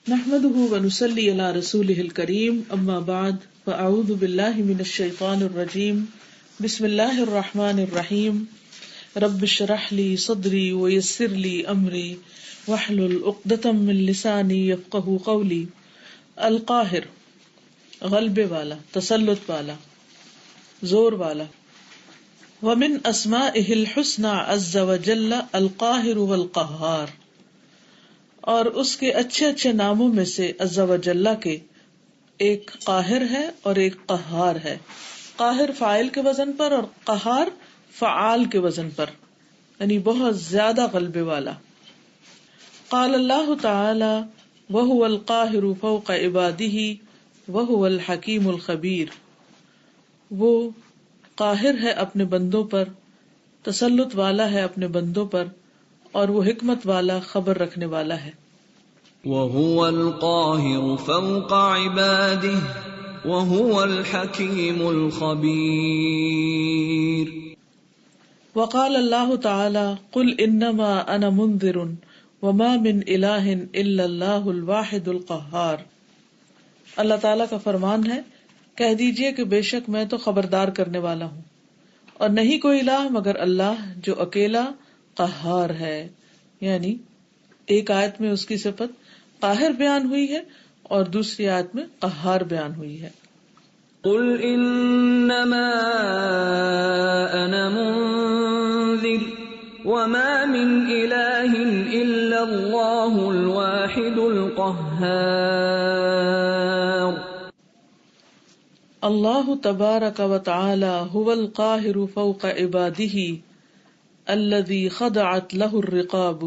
نحمده ونصلي على رسوله الكريم اما بعد فاعوذ بالله من الشيطان الرجيم بسم الله الرحمن الرحيم رب اشرح لي صدري ويسر لي امري واحلل عقدة من لساني يفقهوا قولي. القاہر، غلبے والا، تسلط والا، زور والا. ومن اسمائه الحسنى عز وجل القاہر والقہار، اور اس کے اچھے اچھے ناموں میں سے عز و جل کے ایک قاہر ہے اور ایک قہار ہے. قاہر فاعل کے وزن پر اور قہار فعال کے وزن پر، یعنی بہت زیادہ غلبے والا. قال اللہ تعالی وهو القاہر فوق عباده وهو الحکیم الخبیر، وہ قاہر ہے اپنے بندوں پر، تسلط والا ہے اپنے بندوں پر، اور وہ حکمت والا، خبر رکھنے والا ہے. وَهُوَ الْقَاهِرُ فَوْقَ عِبَادِهِ وَهُوَ الْحَكِيمُ الْخَبِيرُ. وقال اللہ تعالی قل انما انا منذر وما من الہ الا اللہ الواحد القہار. اللہ تعالی کا فرمان ہے، کہہ دیجئے کہ بے شک میں تو خبردار کرنے والا ہوں، اور نہیں کوئی الہ مگر اللہ جو اکیلا قہار ہے. یعنی ایک آیت میں اس کی صفت قاہر بیان ہوئی ہے اور دوسری آیت میں قہار بیان ہوئی ہے. قل انما انا منذر وما من الہ الا اللہ الواحد القہار. اللہ تبارک و تعالی هو القاہر فوق عباده الذي خضعت له الرقاب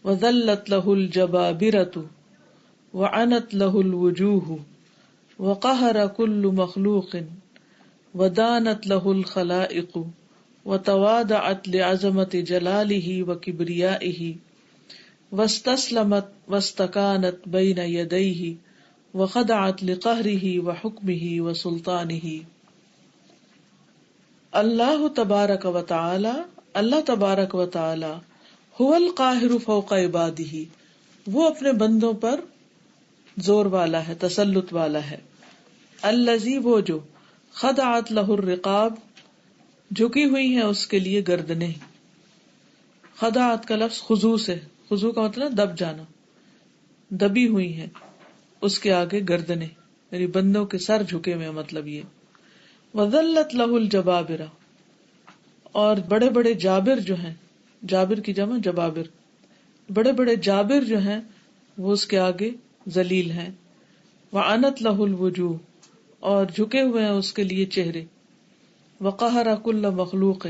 وذلت له الجبابرة وعنت له الوجوه وقهر كل مخلوق ودانت له الخلائق وتواضعت لعظمة جلاله وكبريائه واستسلمت واستكانت بين يديه وخضعت لقهره وحكمه وسلطانه. اللہ تبارک و تعالی، اللہ تبارک و تعالی هو القاہر فوق عبادہ، وہ اپنے بندوں پر زور والا ہے، تسلط والا ہے. الذی، وہ جو خضعت له الرقاب، جھکی ہوئی ہیں اس کے لیے گردنیں. خضعت کا لفظ خضوع سے، خضوع کا مطلب دب جانا، دبی ہوئی ہیں اس کے آگے گردنیں، یعنی بندوں کے سر جھکے ہوئے، مطلب یہ. وذلت له الجبابرہ، اور بڑے بڑے جابر جو ہیں، جابر کی جمع جبابر، بڑے بڑے جابر جو ہیں وہ اس کے آگے ذلیل ہیں. وعنت له الوجوہ، اور جھکے ہوئے ہیں اس کے لیے چہرے. وقہر کل مخلوق،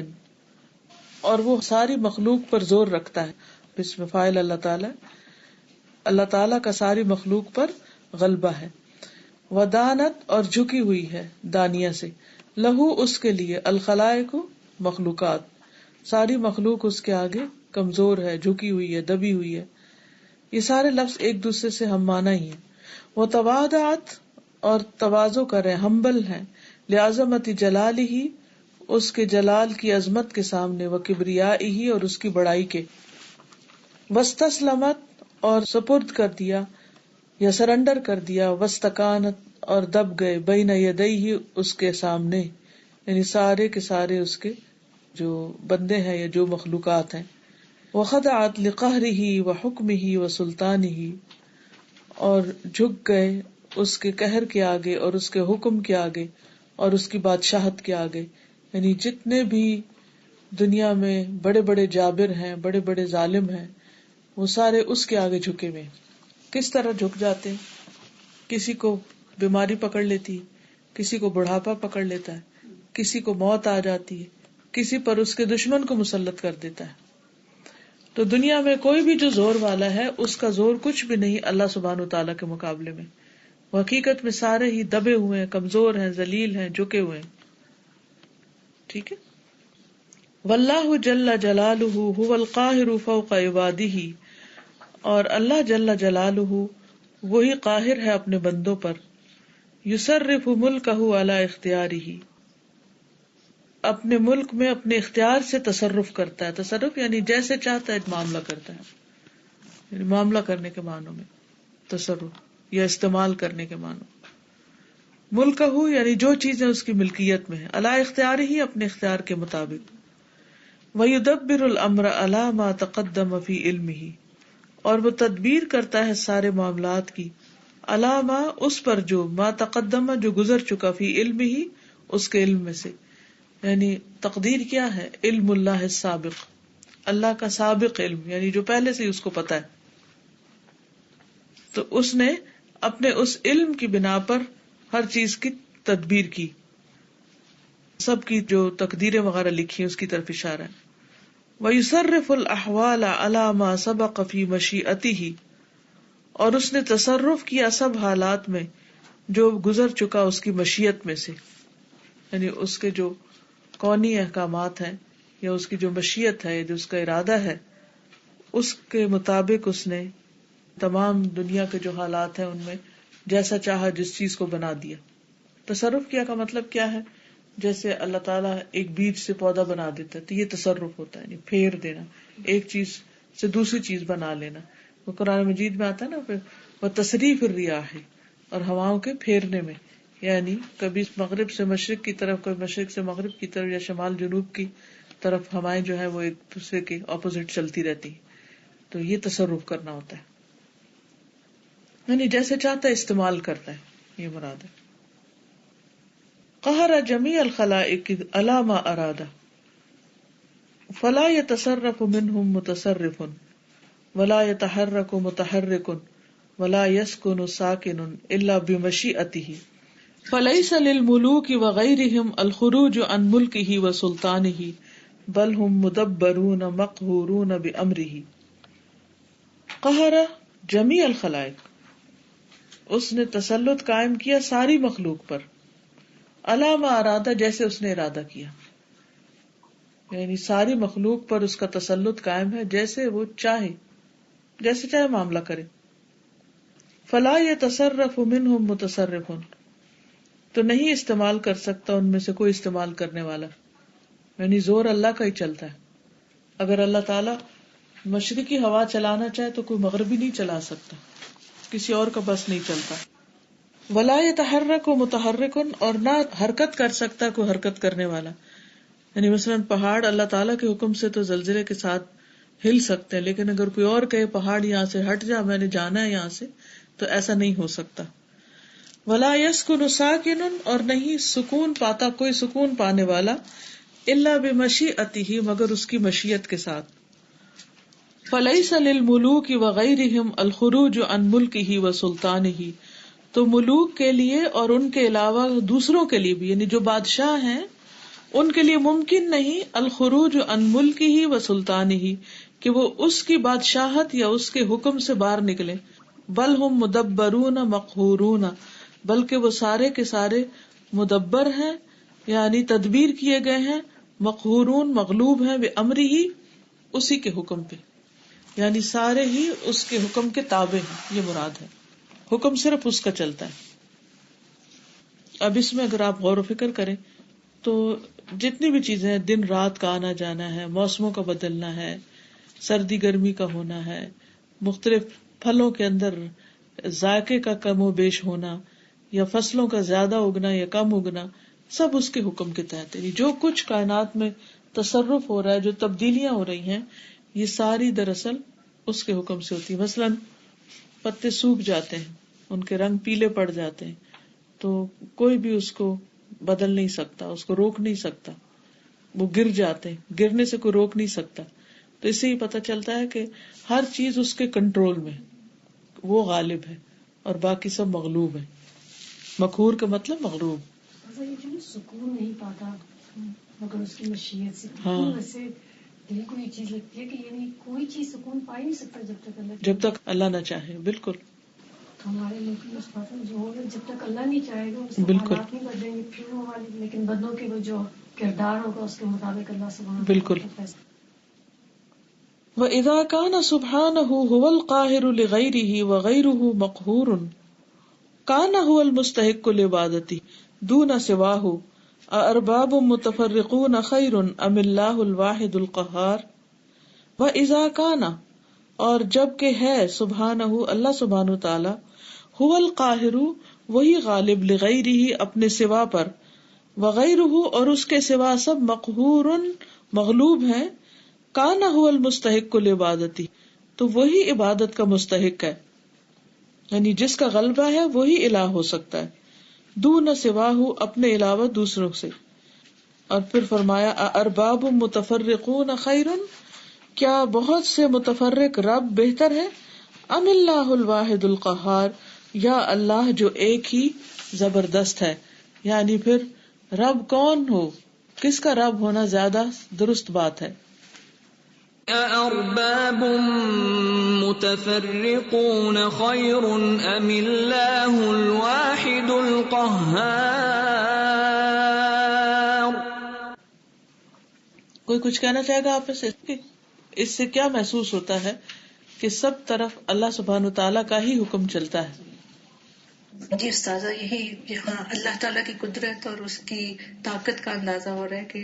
اور وہ ساری مخلوق پر زور رکھتا ہے. بسم فاعل اللہ تعالی، اللہ تعالی کا ساری مخلوق پر غلبہ ہے. ودانت، اور جھکی ہوئی ہے دانیہ سے، لہو اس کے لیے، الخلائق مخلوقات، ساری مخلوق اس کے آگے کمزور ہے، جھکی ہوئی ہے، دبی ہوئی ہے. یہ سارے لفظ ایک دوسرے سے ہم معنی ہی ہیں. وہ تواضعت، اور تواضع کر رہے، ہمبل ہیں، لعظمت جلالہ، اس کے جلال کی عظمت کے سامنے، و کبریائہ، اور اس کی بڑائی کے. واستسلمت، اور سپرد کر دیا یا سرنڈر کر دیا، واستکانت، اور دب گئے، بین یدیہ، اس کے سامنے، یعنی سارے کے سارے اس کے جو بندے ہیں یا جو مخلوقات ہیں. وخضعت لقہرہ وحکمہ وسلطانہ، اور جھک گئے اس کے قہر کے آگے اور اس کے حکم کے آگے اور اس کی بادشاہت کے آگے. یعنی جتنے بھی دنیا میں بڑے بڑے جابر ہیں، بڑے بڑے ظالم ہیں، وہ سارے اس کے آگے جھکے ہوئے. کس طرح جھک جاتے ہیں؟ کسی کو بیماری پکڑ لیتی ہے، کسی کو بڑھاپا پکڑ لیتا ہے، کسی کو موت آ جاتی ہے، کسی پر اس کے دشمن کو مسلط کر دیتا ہے. تو دنیا میں کوئی بھی جو زور والا ہے، اس کا زور کچھ بھی نہیں اللہ سبحانہ وتعالیٰ کے مقابلے میں. وہ حقیقت میں سارے ہی دبے ہوئے ہیں، کمزور ہیں، ذلیل ہیں، جھکے ہوئے ہیں. ٹھیک ہے. واللہ جل جلالہ هو القاہر فوق عبادہ، اور اللہ جل جلالہ وہی قاہر ہے اپنے بندوں پر. یصرف ملکہ علی اختیارہ، اپنے ملک میں اپنے اختیار سے تصرف کرتا ہے. تصرف یعنی جیسے چاہتا ہے معاملہ کرتا ہے، یعنی معاملہ کرنے کے معنوں میں. تصرف یا استعمال کرنے کے معنی. ملکہ یعنی جو چیزیں اس کی ملکیت میں ہیں، علی اختیار ہی اپنے اختیار کے مطابق. وَيُدَبِّرُ الْأَمْرَ عَلَى مَا تَقَدَّمَ فِي عِلْمِهِ، اور وہ تدبیر کرتا ہے سارے معاملات کی علی ما اس پر جو ما تقدم جو گزر چکا فی علمہ اس کے علم میں سے. یعنی تقدیر کیا ہے؟ علم اللہ السابق، اللہ کا سابق علم، یعنی جو پہلے سے ہی اس کو پتا ہے. تو اس نے اپنے اس علم کی بنا پر ہر چیز کی تدبیر کی، سب کی جو تقدیریں وغیرہ لکھی اس کی طرف اشارہ ہے. وَيُصَرِّفُ الْأَحْوَالَ عَلَى مَا سَبَقَ فِي مَشِيئَتِهِ، اور اس نے تصرف کیا سب حالات میں جو گزر چکا اس کی مشیت میں سے، یعنی اس کے جو کونی احکامات ہیں یا اس کی جو مشیت ہے، جو اس کا ارادہ ہے، اس کے مطابق اس نے تمام دنیا کے جو حالات ہیں ان میں جیسا چاہا جس چیز کو بنا دیا. تصرف کیا کا مطلب کیا ہے؟ جیسے اللہ تعالیٰ ایک بیج سے پودا بنا دیتا ہے تو یہ تصرف ہوتا ہے، یعنی پھیر دینا، ایک چیز سے دوسری چیز بنا لینا. وہ قرآن مجید میں آتا ہے نا، وہ تصریف الریاح، اور ہواؤں کے پھیرنے میں، یعنی کبھی مغرب سے مشرق کی طرف، کبھی مشرق سے مغرب کی طرف، یا شمال جنوب کی طرف ہوائیں جو ہے وہ ایک دوسرے کے اپوزٹ چلتی رہتی. تو یہ تصرف کرنا ہوتا ہے، یعنی جیسے چاہتا ہے استعمال کرتا ہے، یہ مراد ہے. قہر جمیع الخلائق علی ما اراد فلا يتصرف منهم متصرف ولا يتحرك متحرك ولا يسكن ساكن الا بمشیئته فليس للملوك وغيرهم الخروج عن ملكه وسلطانه بل هم مدبرون مقهورون بامره. قہر جمیع الخلائق، اس نے تسلط قائم کیا ساری مخلوق پر، علی ما ارادہ جیسے اس نے ارادہ کیا، یعنی ساری مخلوق پر اس کا تسلط قائم ہے جیسے وہ چاہے، جیسے چاہے معاملہ کرے. فلا يتصرف منهم متصرف، تو نہیں استعمال کر سکتا ان میں سے کوئی استعمال کرنے والا، یعنی زور اللہ کا ہی چلتا ہے. اگر اللہ تعالی مشرقی ہوا چلانا چاہے تو کوئی مغربی نہیں چلا سکتا، کسی اور کا بس نہیں چلتا. ولا يتحرك متحرك، اور نہ حرکت کر سکتا کوئی حرکت کرنے والا. یعنی مثلاً پہاڑ اللہ تعالیٰ کے حکم سے تو زلزلے کے ساتھ ہل سکتے ہیں، لیکن اگر کوئی اور کہے پہاڑ یہاں سے ہٹ جا، میں نے جانا ہے یہاں سے، تو ایسا نہیں ہو سکتا. ولا يسكن ساكن، اور نہیں سکون پاتا کوئی سکون پانے والا، الا بمشیئته، مگر اس کی مشیت کے ساتھ. فليس للملوك وغيرهم الخروج عن ملكه وسلطانه، تو ملوک کے لیے اور ان کے علاوہ دوسروں کے لیے بھی، یعنی جو بادشاہ ہیں ان کے لیے ممکن نہیں الخروج عن ملکہ و سلطانہ، کہ وہ اس کی بادشاہت یا اس کے حکم سے باہر نکلے. بل ہم مدبرون مقہورون، بلکہ وہ سارے کے سارے مدبر ہیں، یعنی تدبیر کیے گئے ہیں، مقہورون مغلوب ہیں، بامرہ اسی کے حکم پہ، یعنی سارے ہی اس کے حکم کے تابع ہیں. یہ مراد ہے، حکم صرف اس کا چلتا ہے. اب اس میں اگر آپ غور و فکر کریں تو جتنی بھی چیزیں ہیں، دن رات کا آنا جانا ہے، موسموں کا بدلنا ہے، سردی گرمی کا ہونا ہے، مختلف پھلوں کے اندر ذائقے کا کم و بیش ہونا، یا فصلوں کا زیادہ اگنا یا کم اگنا، سب اس کے حکم کے تحت ہے. جو کچھ کائنات میں تصرف ہو رہا ہے، جو تبدیلیاں ہو رہی ہیں، یہ ساری دراصل اس کے حکم سے ہوتی ہے. مثلاً پتے سوکھ جاتے ہیں، ان کے رنگ پیلے پڑ جاتے ہیں، تو کوئی بھی اس کو بدل نہیں سکتا، اس کو روک نہیں سکتا. وہ گر جاتے ہیں، گرنے سے کوئی روک نہیں سکتا. تو اس سے ہی پتہ چلتا ہے کہ ہر چیز اس کے کنٹرول میں، وہ غالب ہے اور باقی سب مغلوب ہے. مقہور کا مطلب مغلوب. سکون نہیں پاتا مگر اس کی مشیت سے. ہاں، ویسے دل کو یہ چیز لگتی ہے کہ یعنی کوئی چیز سکون پا ہی نہیں سکتا جب تک اللہ نہ چاہے. بالکل. ہمارے ملک میں اس بات جو ہوگا، جب تک اللہ نہیں چاہے گا اس کے حالات نہیں بدلیں گے، پھر وہ ہماری، لیکن بدلوں کے وہ جو کردار ہوگا اس کے مطابق اللہ سبحانہ بالکل. وَإِذَا كَانَ سُبْحَانَهُ هُوَ الْقَاهِرُ لِغَيْرِهِ وَغَيْرُهُ مَقْهُورٌ كَانَ هُوَ الْمُسْتَحِقُّ لِعِبَادَتِهِ دُونَ سِوَاهُ أَأَرْبَابٌ مُتَفَرِّقُونَ خَيْرٌ أَمِ اللَّهُ الْوَاحِدُ الْقَهَّارُ. وَإِذَا كَانَ، اور جب کہ ہے سبحانہ اللہ سبحانہ تعالی هو القاہر وہی غالب لغیرہ اپنے سوا پر، وغیرہ اور اس کے سوا سب مقہور مغلوب ہیں، کان هو المستحق لعبادتی تو وہی عبادت کا مستحق ہے، یعنی جس کا غلبہ ہے وہی الہ ہو سکتا ہے، دون سواہ اپنے علاوہ دوسروں سے۔ اور پھر فرمایا ارباب متفرقون خیر، کیا بہت سے متفرق رب بہتر ہے، ام اللہ الواحد القہار یا اللہ جو ایک ہی زبردست ہے، یعنی پھر رب کون ہو، کس کا رب ہونا زیادہ درست بات ہے۔ أأرباب متفرقون خير أم الله الواحد القهار۔ کوئی کچھ کہنا چاہے گا آپ سے؟ اس سے کیا محسوس ہوتا ہے کہ سب طرف اللہ سبحانہ تعالیٰ کا ہی حکم چلتا ہے؟ جی استاذہ، یہی یہاں اللہ تعالیٰ کی قدرت اور اس کی طاقت کا اندازہ ہو رہا ہے کہ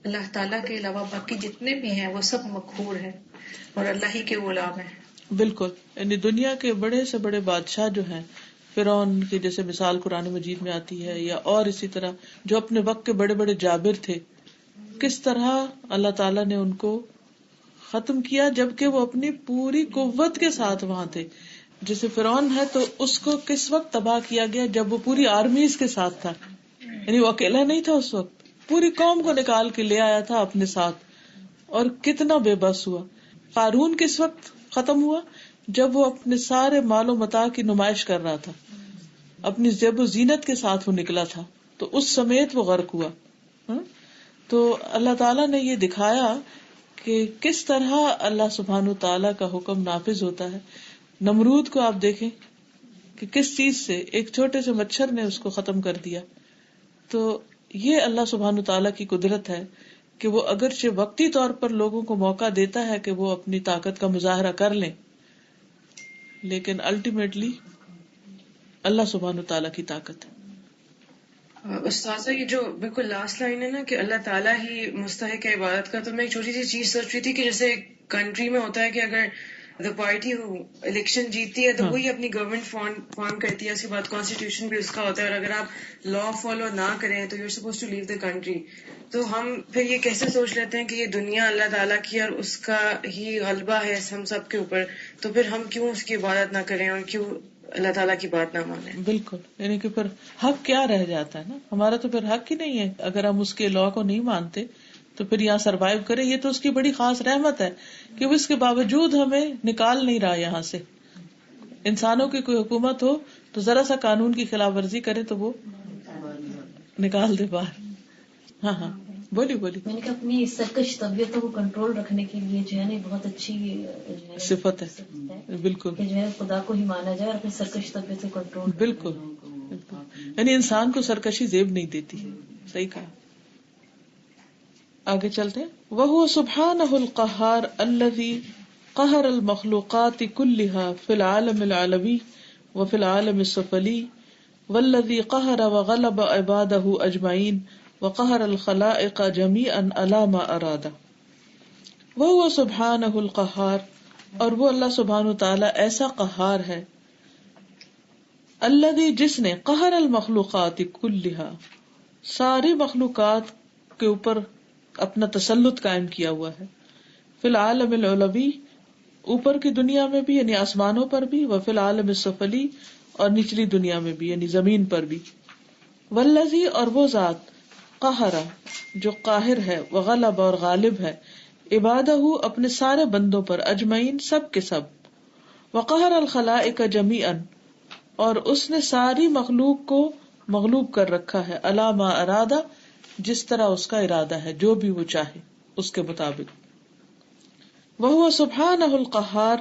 اللہ تعالیٰ کے علاوہ باقی جتنے بھی ہیں وہ سب مقہور ہیں اور اللہ ہی کے غلام ہیں۔ بالکل، یعنی دنیا کے بڑے سے بڑے بادشاہ جو ہیں، فرعون کی جیسے مثال قرآن مجید میں آتی ہے، یا اور اسی طرح جو اپنے وقت کے بڑے بڑے جابر تھے، کس طرح اللہ تعالیٰ نے ان کو ختم کیا جبکہ وہ اپنی پوری قوت کے ساتھ وہاں تھے۔ جیسے فرعون ہے تو اس کو کس وقت تباہ کیا گیا؟ جب وہ پوری آرمیز کے ساتھ تھا، یعنی وہ اکیلا نہیں تھا، اس وقت پوری قوم کو نکال کے لے آیا تھا اپنے ساتھ، اور کتنا بے بس ہوا۔ قارون کس وقت ختم ہوا؟ جب وہ اپنے سارے مال و متاع کی نمائش کر رہا تھا، اپنی زیب و زینت کے ساتھ وہ نکلا تھا، تو اس سمیت وہ غرق ہوا۔ تو اللہ تعالیٰ نے یہ دکھایا کہ کس طرح اللہ سبحانہ تعالیٰ کا حکم نافذ ہوتا ہے۔ نمرود کو آپ دیکھیں کہ کس چیز سے، ایک چھوٹے سے مچھر نے اس کو ختم کر دیا۔ تو یہ اللہ سبحانہ تعالیٰ کی قدرت ہے کہ وہ اگرچہ وقتی طور پر لوگوں کو موقع دیتا ہے کہ وہ اپنی طاقت کا مظاہرہ کر لیں، لیکن الٹیمیٹلی اللہ سبحانہ تعالیٰ کی طاقت ہے۔ استاذہ، یہ جو بالکل لاسٹ لائن ہے نا کہ اللہ تعالیٰ ہی مستحق ہے عبادت کا، تو میں ایک چھوٹی سی چیز سوچ رہی تھی کہ جیسے کنٹری میں ہوتا ہے کہ اگر دا پارٹی الیکشن جیتتی ہے تو وہی اپنی گورنمنٹ فارم کرتی ہے، اس کے بعد کانسٹیٹیوشن بھی اس کا ہوتا ہے، اور اگر آپ لا فالو نہ کریں تو you are suppose to leave the country. تو ہم پھر یہ کیسے سوچ لیتے ہیں کہ یہ دنیا اللہ تعالیٰ کی اور اس کا ہی غلبہ ہے ہم سب کے اوپر، تو پھر ہم کیوں اس کی عبادت نہ کریں اور کیوں اللہ تعالیٰ کی بات نہ مانیں؟ بالکل، یعنی کہ پھر حق کیا رہ جاتا ہے نا، ہمارا تو پھر حق ہی نہیں ہے اگر ہم اس کے لا کو نہیں مانتے تو پھر یہاں سروائیو کرے۔ یہ تو اس کی بڑی خاص رحمت ہے کہ وہ اس کے باوجود ہمیں نکال نہیں رہا یہاں سے۔ انسانوں کی کوئی حکومت ہو تو ذرا سا قانون کی خلاف ورزی کرے تو وہ نکال دے باہر۔ ہاں ہاں بولی۔ میں نے کہا اپنی سرکش طبیعتوں کو کنٹرول رکھنے کے لیے جو ہے نا بہت اچھی صفت ہے، بالکل، کہ جو ہے خدا کو ہی مانا جائے اور اپنی سرکش طبیعت کو کنٹرول۔ بالکل، یعنی انسان کو سرکشی زیب نہیں دیتی۔ صحیح کہا۔ آگے چلتے ہیں۔ وَهُوَ سُبْحَانَهُ الْقَهَّارُ الَّذِي قَهَرَ الْمَخْلُوقَاتِ كُلِّهَا فِي الْعَالَمِ الْعَلَوِيِّ وَفِي الْعَالَمِ السُّفْلِيِّ وَالَّذِي قَهَرَ وَغَلَبَ عِبَادَهُ أَجْمَعِينَ وَقَهَرَ الْخَلَائِقَ جَمِيعًا عَلَى مَا أَرَادَ۔ وَهُوَ سُبْحَانَهُ الْقَهَّارُ، اور وہ اللہ سبحانہ تعالیٰ ایسا قہار ہے، الذی جس نے قہر المخلوقات كلها ساری مخلوقات کے اوپر اپنا تسلط قائم کیا ہوا ہے، فی العالم العلوی اوپر کی دنیا میں بھی یعنی آسمانوں پر بھی، وفی العالم السفلی اور نچلی دنیا میں بھی یعنی زمین پر بھی، والذی اور وہ ذات قہر جو قاہر ہے، وغلب اور غالب ہے، عبادہ اپنے سارے بندوں پر، اجمعین سب کے سب، وقہر الخلائق جمیعا اور اس نے ساری مخلوق کو مغلوب کر رکھا ہے، علی ما ارادہ جس طرح اس کا ارادہ ہے، جو بھی وہ چاہے اس کے مطابق۔ وَهُوَ سُبْحَانَهُ الْقَهَّارُ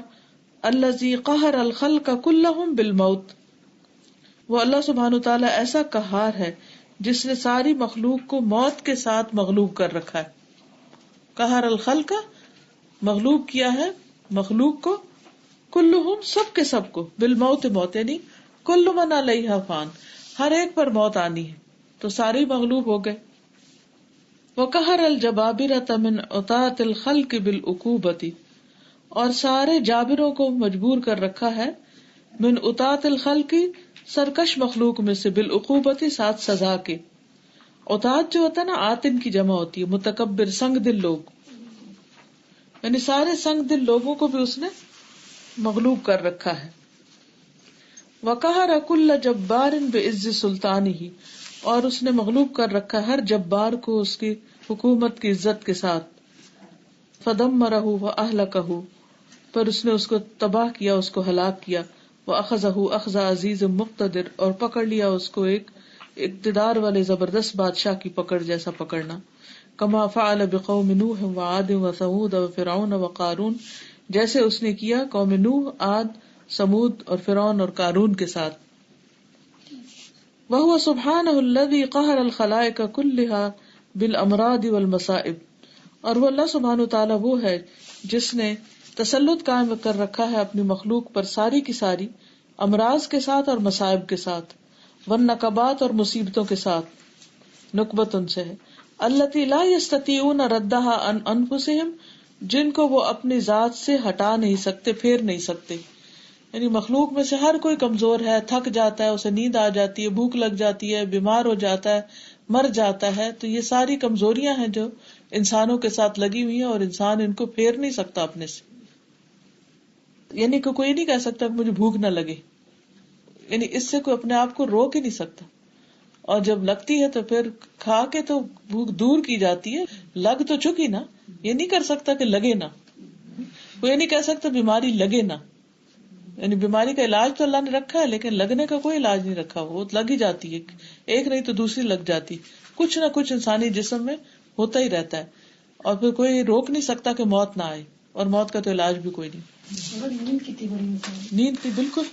الَّذِي قَهَرَ الْخَلْقَ كُلَّهُمْ بِالْمَوْتِ، وہ اللہ سبحانہ تعالیٰ ایسا قہار ہے جس نے ساری مخلوق کو موت کے ساتھ مغلوب کر رکھا ہے۔ قہر الخلق مغلوب کیا ہے مخلوق کو، کلہم سب کے سب کو، بالموت موت یعنی کل من علیہا فان ہر ایک پر موت آنی ہے تو سارے مغلوب ہو گئے۔ وقہر الجبابرۃ من عطاۃ الخلق بالعقوبۃ، اور سارے جابروں کو مجبور کر رکھا ہے من اطاعت الخلق سرکش مخلوق میں سے بالعقوبت ساتھ سزا کے. اطاعت جو ہوتا ہے نا آتن کی جمع ہوتی ہے متکبر سنگ دل لوگ، یعنی سارے سنگ دل لوگوں کو بھی اس نے مغلوب کر رکھا ہے. وقہر کل جبار بعز سلطانہ، اور اس نے مغلوب کر رکھا ہر جبار کو اس کی حکومت کی عزت کے ساتھ. فدمرہ واہلکہ، پر اس نے اس کو تباہ کیا، اس کو ہلاک کیا. واخذہ اخذ عزیز مقتدر، اور پکڑ لیا اس کو ایک اقتدار والے زبردست بادشاہ کی پکڑ جیسا پکڑنا. کما فعل بقوم نوح وعاد وثمود وفرعون وقارون، جیسے اس نے کیا قوم نوح، عاد، سمود اور فرعون اور قارون کے ساتھ. وهو سبحانہ الذی قہر الخلائق کلہا بالامراض والمصائب، اور وہ اللہ سبحانہ تعالیٰ وہ ہے جس نے تسلط قائم کر رکھا ہے اپنی مخلوق پر ساری کی ساری امراض کے ساتھ اور مصائب کے ساتھ، والنکبات اور مصیبتوں کے ساتھ. نکبت ان سے ہے التی لا یستطیعون ردھا عن انفسہم، جن کو وہ اپنی ذات سے ہٹا نہیں سکتے، پھیر نہیں سکتے. یعنی مخلوق میں سے ہر کوئی کمزور ہے، تھک جاتا ہے، اسے نیند آ جاتی ہے، بھوک لگ جاتی ہے، بیمار ہو جاتا ہے، مر جاتا ہے. تو یہ ساری کمزوریاں ہیں جو انسانوں کے ساتھ لگی ہوئی ہیں، اور انسان ان کو پھیر نہیں سکتا اپنے سے. یعنی کہ کوئی نہیں کہہ سکتا کہ مجھے بھوک نہ لگے، یعنی اس سے کوئی اپنے آپ کو روک ہی نہیں سکتا. اور جب لگتی ہے تو پھر کھا کے تو بھوک دور کی جاتی ہے، لگ تو چکی نا. یہ نہیں کر سکتا کہ لگے نہ، وہ یہ نہیں کہہ سکتا بیماری لگے نہ. یعنی بیماری کا علاج تو اللہ نے رکھا ہے، لیکن لگنے کا کوئی علاج نہیں رکھا. وہ لگ ہی جاتی ہے، ایک نہیں تو دوسری لگ جاتی. کچھ نہ کچھ انسانی جسم میں ہوتا ہی رہتا ہے، اور پھر کوئی روک نہیں سکتا کہ موت نہ آئے، اور موت کا تو علاج بھی کوئی نہیں. نیند کتنی بڑی مثال، نیند کی بالکل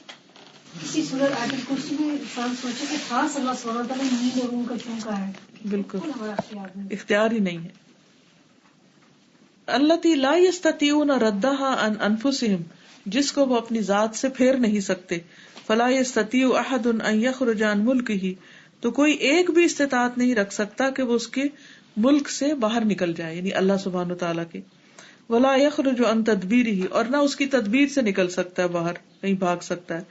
کسی صورت آیت الکرسی میں انسان سوچے کہ خاص اللہ سبحانہ وتعالیٰ نے نیند اور روح کا کیوں کہا ہے، بالکل ہمارا اختیار نہیں. اختیار ہی نہیں ہے. التی لا یستطیعون ردھا عن انفسہم، جس کو وہ اپنی ذات سے پھیر نہیں سکتے. فلا یستطیع احد ان یخرج عن ملکہ، تو کوئی ایک بھی استطاعت نہیں رکھ سکتا کہ وہ اس کے ملک سے باہر نکل جائے، یعنی اللہ سبحانہ تعالیٰ کے. ولا یخرج عن تدبیرہ، اور نہ اس کی تدبیر سے نکل سکتا ہے باہر، کہیں بھاگ سکتا ہے.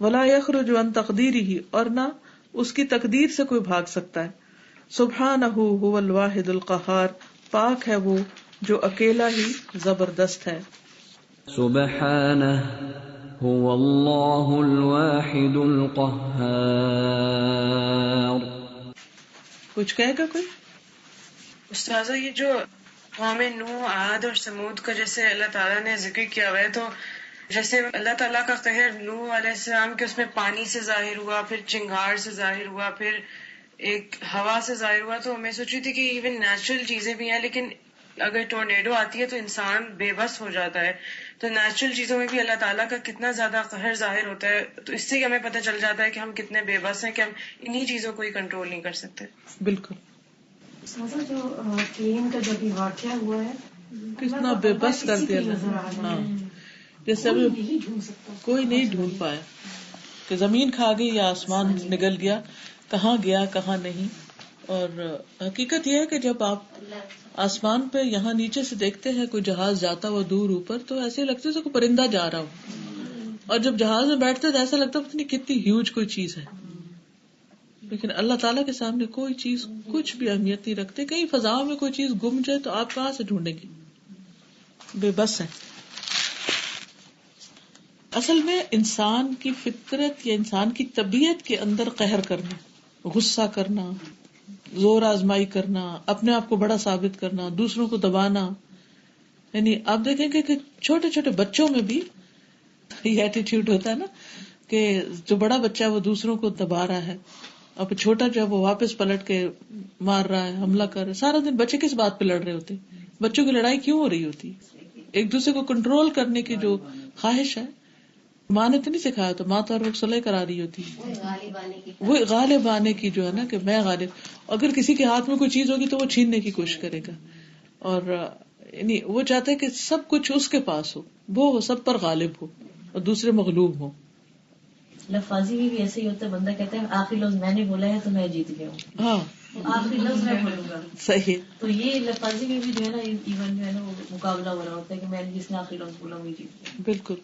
ولا یخرج عن تقدیرہ، اور نہ اس کی تقدیر سے کوئی بھاگ سکتا ہے. سبحانہ هو الواحد القہار، پاک ہے وہ جو اکیلا ہی زبردست ہے. سبحانہ هو اللہ الواحد القہار. کچھ کہے گا کوئی؟ استاذہ یہ جو قوم نوح، عاد اور سمود کا جیسے اللہ تعالیٰ نے ذکر کیا ہوا ہے، تو جیسے اللہ تعالیٰ کا قہر نوح علیہ السلام کے اس میں پانی سے ظاہر ہوا، پھر چنگار سے ظاہر ہوا، پھر ایک ہوا سے ظاہر ہوا. تو میں سوچ رہی تھی کہ ایون نیچرل چیزیں بھی ہیں، لیکن اگر ٹورنیڈو آتی ہے تو انسان بے بس ہو جاتا ہے. تو نیچرل چیزوں میں بھی اللہ تعالیٰ کا کتنا زیادہ قہر ظاہر ہوتا ہے. تو اس سے ہمیں پتہ چل جاتا ہے کہ ہم کتنے بے بس ہیں، کہ ہم انہی چیزوں کو ہی کنٹرول نہیں کر سکتے. بالکل. سازا جو پلین کا جب یہ واقعہ ہوا ہے، کتنا بے بس کر دیا اللہ. ہاں جیسے ابھی نہیں ڈھونڈ سکتا، کوئی نہیں ڈھونڈ پایا کہ زمین کھا گئی یا آسمان نگل گیا، کہاں گیا کہاں نہیں. اور حقیقت یہ ہے کہ جب آپ آسمان پہ یہاں نیچے سے دیکھتے ہیں کوئی جہاز جاتا ہوا دور اوپر، تو ایسے لگتا ہے کوئی پرندہ جا رہا ہو، اور جب جہاز میں بیٹھتے تو ایسا لگتا ہے پتہ نہیں کتنی ہیوج کوئی چیز ہے. لیکن اللہ تعالیٰ کے سامنے کوئی چیز کچھ بھی اہمیت نہیں رکھتے. کہیں فضاؤں میں کوئی چیز گم جائے تو آپ کہاں سے ڈھونڈیں گے؟ بے بس ہے. اصل میں انسان کی فطرت یا انسان کی طبیعت کے اندر قہر کرنا، غصہ کرنا، زور آزمائی کرنا، اپنے آپ کو بڑا ثابت کرنا، دوسروں کو دبانا. یعنی آپ دیکھیں گے کہ چھوٹے چھوٹے بچوں میں بھی یہ ایٹیٹیوڈ ہوتا ہے نا، کہ جو بڑا بچہ ہے وہ دوسروں کو دبا رہا ہے، اور چھوٹا جو ہے وہ واپس پلٹ کے مار رہا ہے، حملہ کر رہا ہے. سارا دن بچے کس بات پہ لڑ رہے ہوتے؟ بچوں کی لڑائی کیوں ہو رہی ہوتی؟ ایک دوسرے کو کنٹرول کرنے کی جو خواہش ہے. ماں نے تو نہیں سکھایا، تو ماں تو ہر وقت صلح کرا رہی ہوتی، وہ غالب آنے کی جو ہے نا کہ میں غالب. اگر کسی کے ہاتھ میں کوئی چیز ہوگی تو وہ چھیننے کی کوشش کرے گا، اور یعنی وہ چاہتا ہے کہ سب کچھ اس کے پاس ہو، وہ سب پر غالب ہو اور دوسرے مغلوب ہو. لفاظی میں بھی ایسے ہی ہوتا ہے، بندہ کہتا ہے آخری لفظ میں نے بولا ہے تو میں جیت گیا ہوں، ہاں آخری لفظ میں بولوں گا. صحیح. تو یہ لفاظی میں بھی جو ہے نا ایون جو ہے نا وہ مقابلہ ہو رہا ہوتا ہے کہ میں جس نے آخری لفظ بولا وہی جیت گیا. بالکل.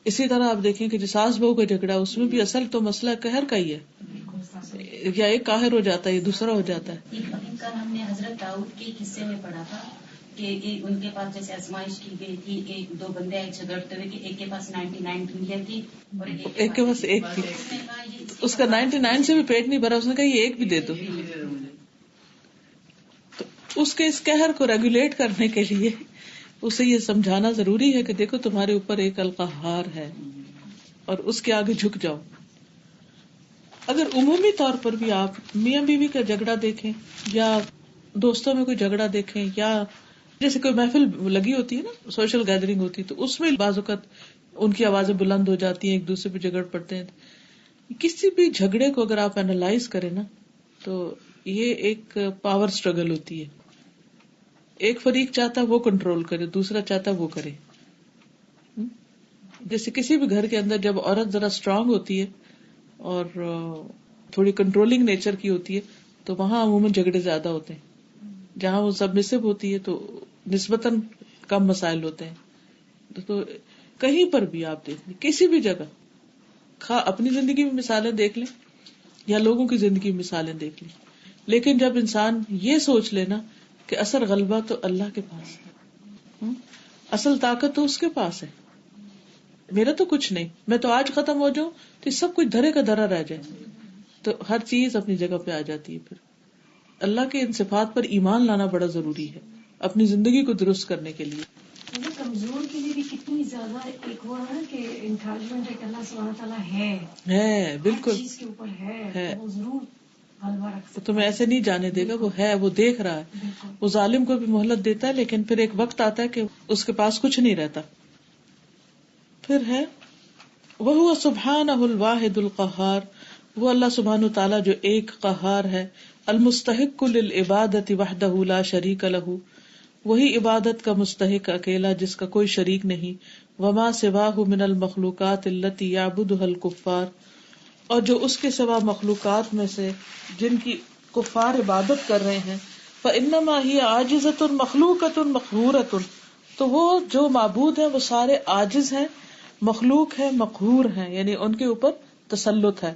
اسی طرح آپ دیکھیں کہ جو ساس بہو کا جھگڑا، اس میں بھی اصل تو مسئلہ قہر کا ہی ہے، یا ایک قاہر ہو جاتا ہے یا دوسرا ہو جاتا ہے. کل ہم نے حضرت داؤد کے قصے میں پڑھا تھا کہ ان کے پاس جیسے آزمائش کی گئی تھی، ایک دو بندے ایک جھگڑتے ہوئے کہ ایک کے پاس 99 کنڈیاں تھی اور ایک کے پاس ایک تھی، اس کا 99 سے بھی پیٹ نہیں بھرا، اس نے کہا یہ ایک بھی دے دو. تو اس کے اس قہر کو ریگولیٹ کرنے کے لیے اسے یہ سمجھانا ضروری ہے کہ دیکھو تمہارے اوپر ایک القہار ہے اور اس کے آگے جھک جاؤ. اگر عمومی طور پر بھی آپ میاں بیوی کا جھگڑا دیکھیں یا دوستوں میں کوئی جھگڑا دیکھیں، یا جیسے کوئی محفل لگی ہوتی ہے نا، سوشل گیدرنگ ہوتی ہے، تو اس میں بعض اوقات ان کی آوازیں بلند ہو جاتی ہیں، ایک دوسرے پہ جھگڑ پڑتے ہیں. کسی بھی جھگڑے کو اگر آپ اینالائز کریں نا تو یہ ایک پاور اسٹرگل ہوتی ہے. ایک فریق چاہتا ہے وہ کنٹرول کرے، دوسرا چاہتا ہے وہ کرے. جیسے کسی بھی گھر کے اندر جب عورت ذرا اسٹرانگ ہوتی ہے اور تھوڑی کنٹرولنگ نیچر کی ہوتی ہے تو وہاں عموماً جھگڑے زیادہ ہوتے ہیں. جہاں وہ سبمسو ہوتی ہے تو نسبتاً کم مسائل ہوتے ہیں. تو کہیں پر بھی آپ دیکھ لیں، کسی بھی جگہ، اپنی زندگی میں مثالیں دیکھ لیں یا لوگوں کی زندگی میں مثالیں دیکھ لیں، لیکن جب انسان یہ سوچ لینا کہ اصل غلبہ تو اللہ کے پاس ہے، اصل طاقت تو اس کے پاس ہے، میرا تو کچھ نہیں، میں تو آج ختم ہو جاؤں تو سب کچھ دھرے کا دھرا رہ جائے، تو ہر چیز اپنی جگہ پہ آ جاتی ہے. پھر اللہ کے ان صفات پر ایمان لانا بڑا ضروری ہے اپنی زندگی کو درست کرنے کے لیے. کمزور کے لیے بھی کتنی زیادہ ایک وہ ہے کہ انکریجمنٹ ہے کہ اللہ سبحانہ تعالیٰ ہے بالکل چیز کے اوپر ہے، وہ ضرور غلبہ رکھ سکتا ہے. تمہیں ایسے نہیں جانے دے گا، وہ ہے، وہ دیکھ رہا ہے. وہ ظالم کو بھی مہلت دیتا ہے لیکن پھر ایک وقت آتا ہے کہ اس کے پاس کچھ نہیں رہتا. پھر ہے وَهُوَ سُبْحَانَهُ الْوَاحِدُ الْقَهَّارُ، وہ اللہ سبحانہ تعالیٰ جو ایک قہار ہے، المستحق للعبادۃ وحدہ لا شریک لہ، وہی عبادت کا مستحق اکیلا جس کا کوئی شریک نہیں. وما سواہ من المخلوقات التی یعبدها الکفار، اور جو اس کے سوا مخلوقات میں سے جن کی کفار عبادت کر رہے ہیں، فانما ہی عاجزۃ مخلوقۃ مقہورۃ، تو وہ جو معبود ہیں وہ سارے عاجز ہیں، مخلوق ہے، مقہور ہیں، یعنی ان کے اوپر تسلط ہے.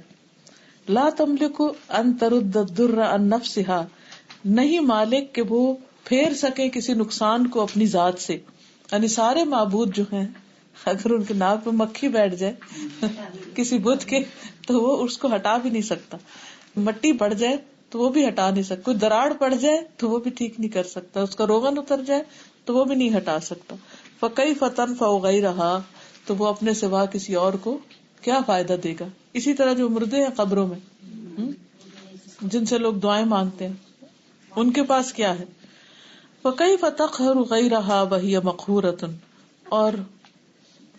لا تملک ان ترد الضر عن نفسها، نہیں مالک کہ وہ پھیر سکے کسی نقصان کو اپنی ذات سے. یعنی سارے معبود جو ہیں اگر ان کے ناک پہ مکھی بیٹھ جائے کسی بت کے تو وہ اس کو ہٹا بھی نہیں سکتا، مٹی پڑ جائے تو وہ بھی ہٹا نہیں سکتا، کوئی دراڑ پڑ جائے تو وہ بھی ٹھیک نہیں کر سکتا، اس کا روغن اتر جائے تو وہ بھی نہیں ہٹا سکتا. فَكَيْفَ تَنْفَعُ غَيْرَهَا، تو وہ اپنے سوا کسی اور کو کیا فائدہ دے گا. اسی طرح جو مردے ہیں قبروں میں جن سے لوگ دعائیں مانگتے ہیں، ان کے پاس کیا ہے. فَكَيْفَ تَقْهَرُ غَيْرَهَا وَهِيَ مَقْهُورَةٌ، اور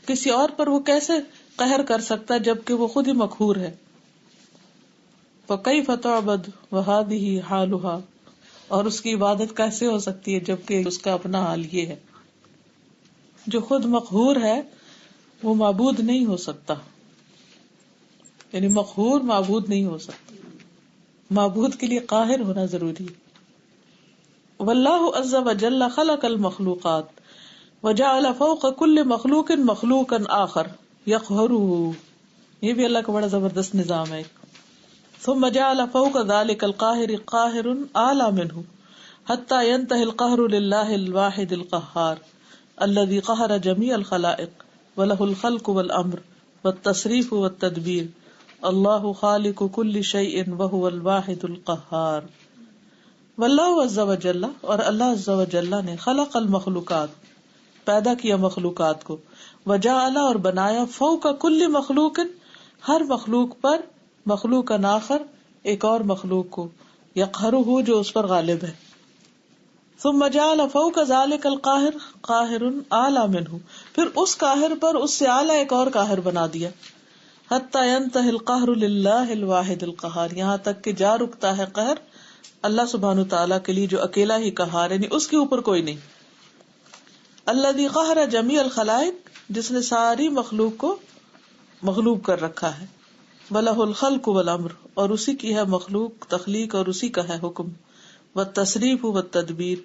کسی اور پر وہ کیسے قہر کر سکتا ہے جبکہ وہ خود ہی مقہور ہے. فَكَيْفَ تُعْبَدُ وَهَذِهِ حَالُهَا، اور اس کی عبادت کیسے ہو سکتی ہے جبکہ اس کا اپنا حال یہ ہے. جو خود مقہور ہے وہ معبود نہیں ہو سکتا، یعنی مقہور معبود نہیں ہو سکتا، معبود کے لیے قاہر ہونا ضروری ہے. واللہ عز وجل خلق المخلوقات وجعل فوق كل مخلوق مخلوقا آخر يقهره، یہ بھی اللہ کا بڑا زبردست نظام ہے. ثم جعل فوق ذلك القاهر قاهر اعلى منه حتى ينتهي القهر لله الواحد القهار الذي قهر جميع الخلائق وله الخلق والامر والتصريف والتدبير. اللہ خالق كل شيء وهو الواحد القهار. واللہ عز وجل، اور اللہ عز وجل نے خلق المخلوقات، پیدا کیا مخلوقات کو، وجعل، اور بنایا، فوق کل مخلوق، ہر مخلوق پر، مخلوق آخر، ایک اور مخلوق کو، یقہرہ، جو اس پر غالب ہے. ثم جعل فوق ذلك القاہر قاہر اعلی منہ، پھر اس قاہر پر اس سے اعلی ایک اور قاہر بنا دیا. حتی ينتهي القہر للہ الواحد القہار، یہاں تک کہ جا رکتا ہے قہر اللہ سبحانہ تعالیٰ کے لیے جو اکیلا ہی قہار، یعنی اس کے اوپر کوئی نہیں. الذی قہر جمیع الخلائق، جس نے ساری مخلوق کو مغلوب کر رکھا ہے. وَلَهُ الْخَلْقُ وَالْأَمْرُ، اور اسی کی ہے مخلوق، تخلیق، اور اسی کا ہے حکم، وَالتَّصْرِيفُ وَالتَّدْبِيرُ،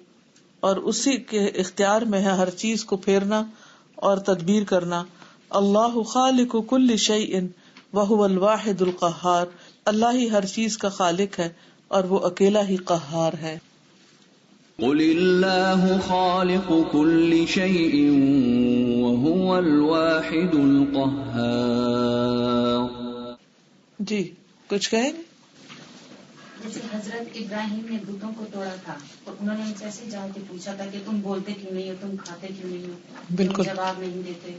اور اسی کے اختیار میں ہے ہر چیز کو پھیرنا اور تدبیر کرنا. اللہ خالق کل شیء وهو الواحد القہار، اللہ ہی ہر چیز کا خالق ہے اور وہ اکیلا ہی قہار ہے. قل اللہ خالق كل شيء وهو الواحد القهار. جی کچھ کہیں گے؟ جیسے حضرت ابراہیم نے بتوں کو توڑا تھا تو انہوں نے ان سے ایسے جا کے پوچھا تھا کہ تم بولتے کیوں نہیں ہو، تم کھاتے کیوں نہیں ہو، بالکل جواب نہیں دیتے.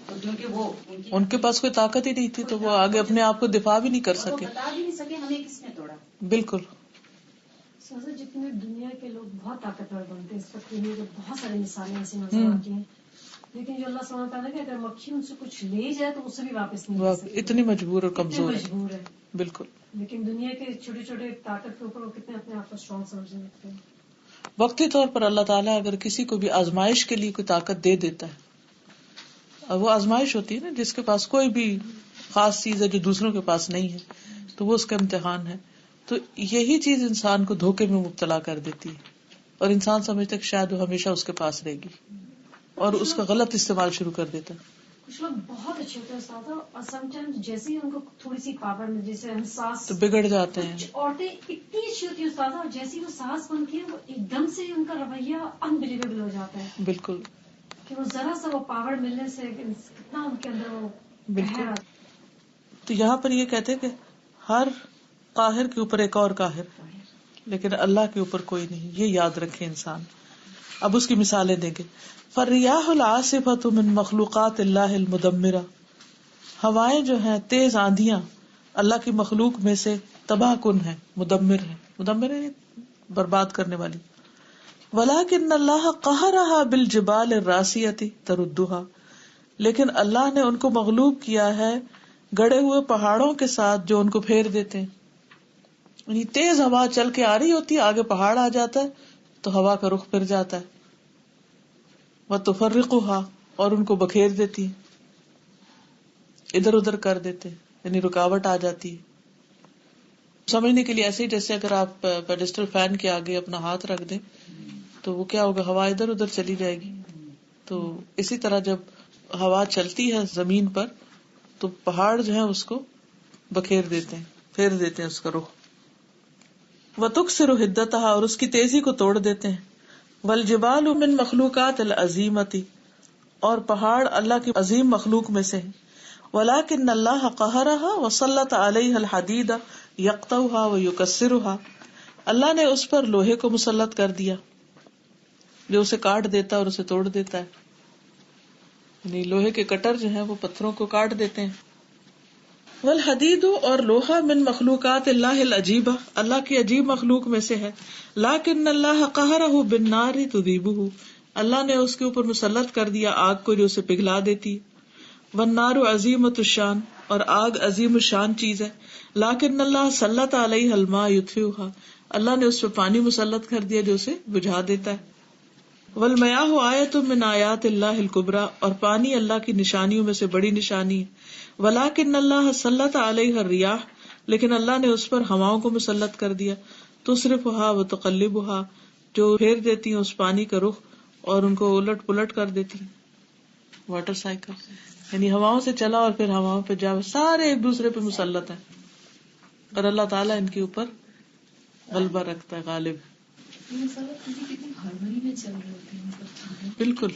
تو کیونکہ وہ ان کے پاس کوئی طاقت ہی نہیں تھی تو وہ آگے اپنے آپ کو دفاع بھی نہیں کر سکے. بتا بھی نہیں سکے ہمیں کس نے توڑا. بالکل. سر جتنے دنیا کے لوگ بہت طاقتور بنتے ہیں اس وقت دنیا کے بہت سارے مثالیں ایسی نظر آتی ہیں، لیکن جو اللہ سبحانہ تعالیٰ کہ اگر مکھی ان سے کچھ لے جائے تو اسے بھی واپس نہیں لے سکتی، اتنی مجبور اور کمزور مجبور ہے. بالکل. لیکن دنیا کے چھوٹے چھوٹے طاقت کے اوپر وہ کتنے اپنے آپ کو اسٹرانگ سمجھنے لگتے ہیں. وقتی طور پر اللہ تعالیٰ اگر کسی کو بھی آزمائش کے لیے کوئی طاقت دے دیتا ہے، اور وہ آزمائش ہوتی ہے نا جس کے پاس کوئی بھی خاص چیز ہے جو دوسروں کے پاس نہیں ہے تو وہ اس کا امتحان ہے، تو یہی چیز انسان کو دھوکے میں مبتلا کر دیتی ہے اور انسان سمجھتا ہے کہ شاید وہ ہمیشہ اس کے پاس رہے گی اور اس کا غلط استعمال شروع کر دیتا ہے. کچھ لوگ بہت اچھے ہوتے ہیں استاد، اور سم ٹائمز جیسے ہی ان کو تھوڑی سی پاور میں جیسے ہم سانس تو بگڑ جاتے ہیں. کچھ عورتیں اتنی اچھی ہوتی ہیں استاد، اور جیسی وہ سانس بنتی ہے وہ ایک دم سے ان کا رویہ انبلیویبل ہو جاتا ہے. بالکل کہ وہ ذرا سا وہ پاور ملنے سے کتنا ان کے اندر وہ بالکل. تو یہاں پر یہ کہتے کہ ہر قاہر کے اوپر ایک اور قاہر، لیکن اللہ کے اوپر کوئی نہیں، یہ یاد رکھے انسان. اب اس کی مثالیں دیں گے. فالریاح العاصفۃ من مخلوقات اللہ المدمرہ، ہوائیں جو ہیں تیز آندیاں اللہ کی مخلوق میں سے تباہ کن ہے، مدمر ہے. مدمر ہے برباد کرنے والی. ولکن اللہ قہرہا بالجبال الراسیۃ تردھا، لیکن اللہ نے ان کو مغلوب کیا ہے گڑے ہوئے پہاڑوں کے ساتھ جو ان کو پھیر دیتے ہیں. یعنی تیز ہوا چل کے آ رہی ہوتی ہے، آگے پہاڑ آ جاتا ہے تو ہوا کا رخ پھر جاتا ہے. وتفرقها، اور ان کو بکھیر دیتی ہے، ادھر ادھر کر دیتے ہیں، یعنی رکاوٹ آ جاتی ہے. سمجھنے کے لیے ایسے ہی جیسے اگر آپ پیڈسٹل فین کے آگے اپنا ہاتھ رکھ دیں تو وہ کیا ہوگا، ہوا ادھر ادھر چلی جائے گی. تو اسی طرح جب ہوا چلتی ہے زمین پر تو پہاڑ جو ہے اس کو بکھیر دیتے ہیں، پھیر دیتے ہیں اس کا رخ. وتکسر حدتها، اور اس کی تیزی کو توڑ دیتے ہیں. والجبال من مخلوقات العظیمۃ، اور پہاڑ اللہ کی عظیم مخلوق میں سے ہیں. ولکن اللہ قہرها وسلط علیہ الحدید یقطعها ویکسرها، اللہ نے اس پر لوہے کو مسلط کر دیا جو اسے کاٹ دیتا ہے اور اسے توڑ دیتا ہے. یعنی لوہے کے کٹر جو ہیں وہ پتھروں کو کاٹ دیتے ہیں. والحدید، اور لوہا من مخلوقات اللہ العجیبہ، اللہ کی عجیب مخلوق میں سے ہے. لیکن اللہ قہرہ بالنار تذیبہ، اللہ نے اس کے اوپر مسلط کر دیا آگ کو جو اسے پگھلا دیتی. والنار عظیمۃ الشان، اور آگ عظیم الشان چیز ہے. لیکن اللہ سلط علیہ الماء یطفئها، اللہ نے اس پہ پانی مسلط کر دیا جو اسے بجھا دیتا ہے. والمیاہ آیۃ من آیات اللہ الکبریٰ، اور پانی اللہ کی نشانیوں میں سے بڑی نشانی ہے. ولیکن اللہ سلط علیہ الریاح، لیکن اللہ نے اس پر ہواؤں کو مسلط کر دیا. تصرفها وتقلبها، جو پھیر دیتی ہیں اس پانی کا رخ اور ان کو الٹ پلٹ کر دیتی ہیں. واٹر سائیکل، یعنی ہواؤں سے چلا اور پھر ہواؤں پہ جا، سارے ایک دوسرے پہ مسلط ہیں اور اللہ تعالیٰ ان کے اوپر غلبہ رکھتا ہے، غالب. بالکل.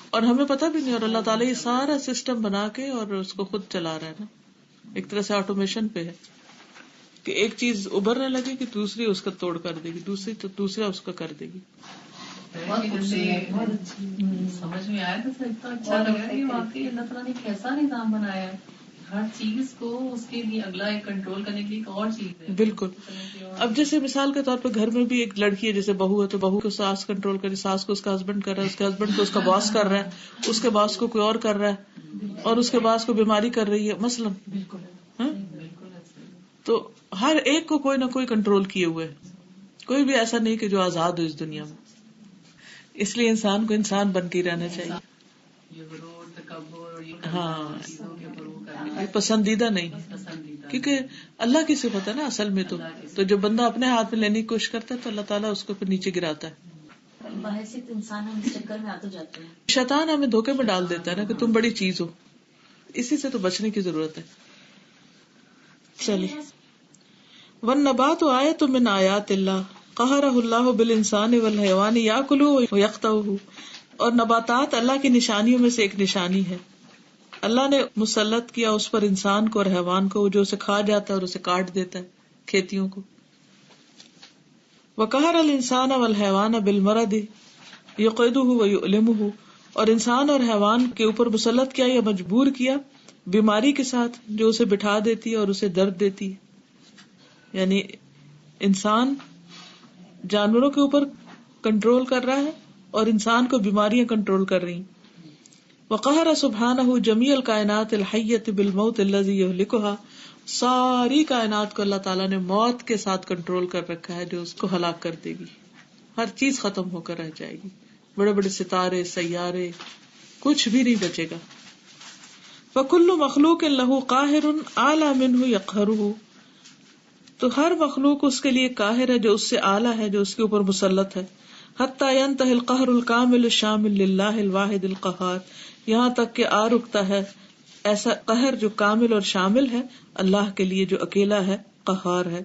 اور ہمیں پتہ بھی نہیں، اور اللہ تعالیٰ یہ سارا سسٹم بنا کے اور اس کو خود چلا رہا ہے نا. ایک طرح سے آٹومیشن پہ ہے کہ ایک چیز ابھرنے لگے کہ دوسری اس کا توڑ کر دے گی، دوسری تو دوسرا اس کا کر دے گی. سمجھ میں آیا تو اتنا اچھا لگ رہا ہے کہ واقعی اللہ تعالیٰ نے کیسا نظام بنایا ہے، ہر چیز کو اس کے لیے اگلا ایک کنٹرول کرنے کے لیے ایک اور چیز ہے. بالکل. اب جیسے مثال کے طور پہ گھر میں بھی ایک لڑکی ہے، جیسے بہو ہے تو بہو کو ساس کنٹرول کرے، ساس کو اس کا ہسبینڈ کر رہا ہے، اس کے ہسبینڈ کو اس کا باس کر رہا ہے، اس کے باس کو کوئی اور کر رہا ہے، اور اس کے باس کو بیماری کر رہی ہے مثلاً. تو ہر ایک کو کوئی نہ کوئی کنٹرول کیے ہوئے، کوئی بھی ایسا نہیں کہ جو آزاد ہو اس دنیا میں. اس لیے انسان کو انسان بن کے رہنا چاہیے. یہ غرور، تکبر اور یہ ہاں چیزوں کے اوپر وہ کرنے یہ پسندیدہ نہیں ہے، پسندیدہ، کیونکہ اللہ کی صفت ہے نا اصل میں. تو جب بندہ اپنے ہاتھ میں لینے کی کوشش کرتا ہے تو اللہ تعالیٰ اس کو پھر نیچے گراتا ہے. بحیثیت انسان ہم اس چکر میں آتے جاتے ہیں. شیطان ہمیں دھوکے میں ڈال دیتا ہے نا کہ تم بڑی چیز ہو، اسی سے تو بچنے کی ضرورت ہے. چلیے. والنبات آیۃ من آیات اللہ قہرہ اللہ بالانسان والحیوان یاکلہ ویقطعہ، اور نباتات اللہ کی نشانیوں میں سے ایک نشانی ہے. اللہ نے مسلط کیا اس پر انسان کو اور حیوان کو جو اسے کھا جاتا ہے اور اسے کاٹ دیتا ہے کھیتیوں کو. وقہر الانسان والحیوان بالمرض یقعدہ ویؤلمہ، اور انسان اور حیوان کے اوپر مسلط کیا یا مجبور کیا بیماری کے ساتھ جو اسے بٹھا دیتی ہے اور اسے درد دیتی ہے. یعنی انسان جانوروں کے اوپر کنٹرول کر رہا ہے اور انسان کو بیماریاں کنٹرول کر رہی. وقہر سبحانہ جمیع الکائنات الحیۃ بالموت الذی یہلکها، ساری کائنات کو اللہ تعالیٰ نے موت کے ساتھ کنٹرول کر رکھا ہے جو اس کو ہلاک کر دے گی. ہر چیز ختم ہو کر رہ جائے گی، بڑے بڑے ستارے سیارے کچھ بھی نہیں بچے گا. فکل مخلوق لہ قاہر اعلی منہ یقہرہ، تو ہر مخلوق اس کے لیے قاہر ہے جو اس سے اعلیٰ ہے، جو اس کے اوپر مسلط ہے. حتی ینتہی القہر الکامل الشامل للہ الواحد القہار، یہاں تک کہ آ رکتا ہے ایسا قہر جو کامل اور شامل ہے اللہ کے لیے جو اکیلا ہے، قہار ہے.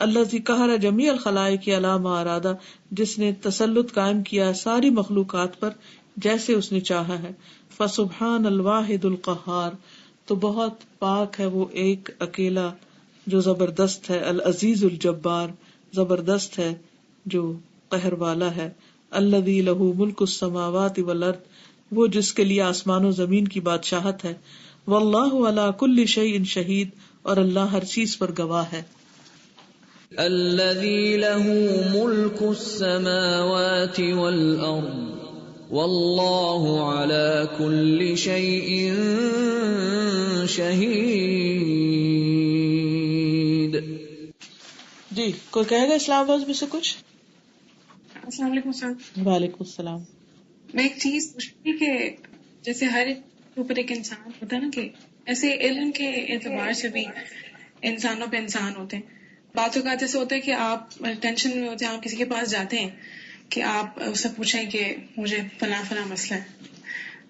الذی قہر جمیع الخلائق علی ما اراد، جس نے تسلط قائم کیا ساری مخلوقات پر جیسے اس نے چاہا ہے. فسبحان الواحد القہار، تو بہت پاک ہے وہ ایک اکیلا جو زبردست ہے. العزیز الجبار، زبردست ہے جو قہر والا ہے. الذی لہ ملک السماوات والارض، وہ جس کے لیے آسمان و زمین کی بادشاہت ہے. واللہ علی کل شیء شہید، اور اللہ ہر چیز پر گواہ ہے. الذی لہ ملک السماوات والارض واللہ علی کل شیء شہید. جی کوئی کہے گا اسلام آباد میں سے کچھ؟ السلام علیکم سر. وعلیکم السلام. میں ایک چیز پوچھ رہی کہ جیسے ہر ایک اوپر ایک انسان ہوتا ہے نا، کہ ایسے علم کے اعتبار سے بھی انسانوں پہ انسان ہوتے ہیں. بعض اوقات ایسے ہوتا ہے کہ آپ ٹینشن میں ہوتے ہیں، آپ کسی کے پاس جاتے ہیں کہ آپ اس سے پوچھیں کہ مجھے فلاں فلاں مسئلہ ہے،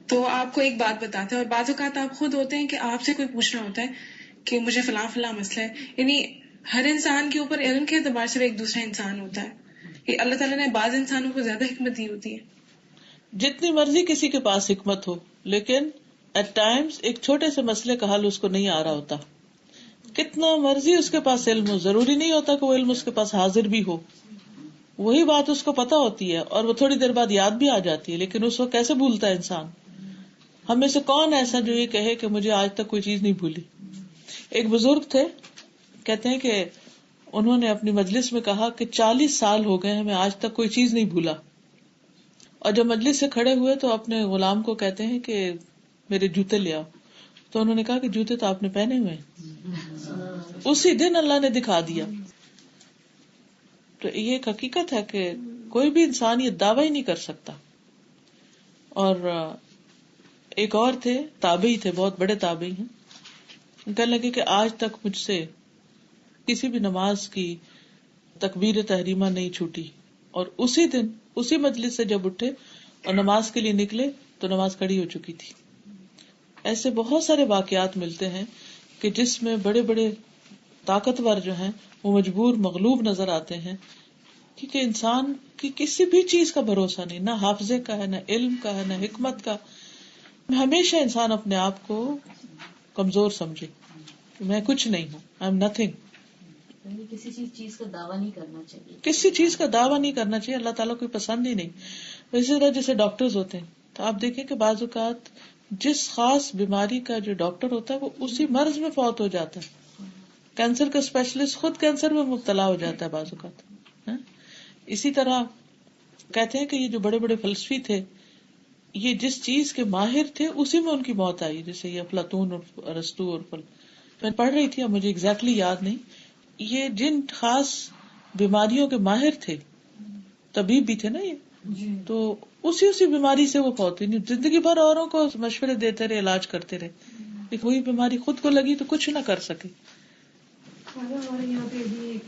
تو آپ کو ایک بات بتاتے ہیں. اور بعض اوقات آپ خود ہوتے ہیں کہ آپ سے کوئی پوچھ رہا ہوتا ہے کہ مجھے فلاں فلاں مسئلہ ہے. یعنی ہر انسان کے اوپر علم کے اعتبار سے بھی ایک دوسرا انسان ہوتا ہے. کہ اللہ تعالیٰ نے بعض انسانوں کو زیادہ حکمت دی ہوتی ہے. جتنی مرضی کسی کے پاس حکمت ہو، لیکن ایٹ ٹائمز ایک چھوٹے سے مسئلے کا حل اس کو نہیں آ رہا ہوتا. کتنا مرضی اس کے پاس علم ہو، ضروری نہیں ہوتا کہ وہ علم اس کے پاس حاضر بھی ہو. وہی بات اس کو پتا ہوتی ہے اور وہ تھوڑی دیر بعد یاد بھی آ جاتی ہے، لیکن اس کو کیسے بھولتا ہے انسان؟ ہم میں سے کون ایسا جو یہ کہے کہ مجھے آج تک کوئی چیز نہیں بھولی؟ ایک بزرگ تھے، کہتے ہیں کہ انہوں نے اپنی مجلس میں کہا کہ 40 سال ہو گئے ہمیں آج تک کوئی چیز نہیں بھولا. اور جب مجلس سے کھڑے ہوئے تو اپنے غلام کو کہتے ہیں کہ میرے جوتے لے آؤ. تو انہوں نے کہا کہ جوتے تو آپ نے پہنے ہوئے ہیں. اسی دن اللہ نے دکھا دیا. تو یہ ایک حقیقت ہے کہ کوئی بھی انسان یہ دعویٰ ہی نہیں کر سکتا. اور ایک اور تھے، تابعی تھے، بہت بڑے تابعی ہیں. کہنے لگے کہ آج تک مجھ سے کسی بھی نماز کی تکبیر تحریمہ نہیں چھوٹی. اور اسی دن اسی مجلس سے جب اٹھے اور نماز کے لیے نکلے تو نماز کھڑی ہو چکی تھی. ایسے بہت سارے واقعات ملتے ہیں کہ جس میں بڑے بڑے طاقتور جو ہیں وہ مجبور مغلوب نظر آتے ہیں، کیونکہ انسان کی کسی بھی چیز کا بھروسہ نہیں، نہ حافظے کا ہے، نہ علم کا ہے، نہ حکمت کا. ہمیشہ انسان اپنے آپ کو کمزور سمجھے کہ میں کچھ نہیں ہوں، آئی ایم نتھنگ. کسی چیز کا دعویٰ نہیں کرنا چاہیے، کسی چیز کا دعویٰ نہیں کرنا چاہیے. اللہ تعالیٰ کو پسند ہی نہیں. اسی طرح جیسے ڈاکٹرز ہوتے ہیں تو آپ دیکھیں کہ بعض اوقات جس خاص بیماری کا جو ڈاکٹر ہوتا ہے وہ اسی مرض میں فوت ہو جاتا ہے. کینسر کا اسپیشلسٹ خود کینسر میں مبتلا ہو جاتا ہے بعض اوقات. اسی طرح کہتے ہیں کہ یہ جو بڑے بڑے فلسفی تھے، یہ جس چیز کے ماہر تھے اسی میں ان کی موت آئی. جیسے یہ افلاطون اور ارسطو اور میں پڑھ رہی تھی، اب مجھے ایگزیکٹلی یاد نہیں. یہ جن خاص بیماریوں کے ماہر تھے، طبیب بھی تھے نا، یہ تو اسی بیماری سے وہ فوت ہوئی. نہیں زندگی بھر اوروں کو مشورے دیتے رہے, علاج کرتے رہے, لیکن وہی بیماری خود کو لگی تو کچھ نہ کر سکے. ہمارے یہاں پہ بھی ایک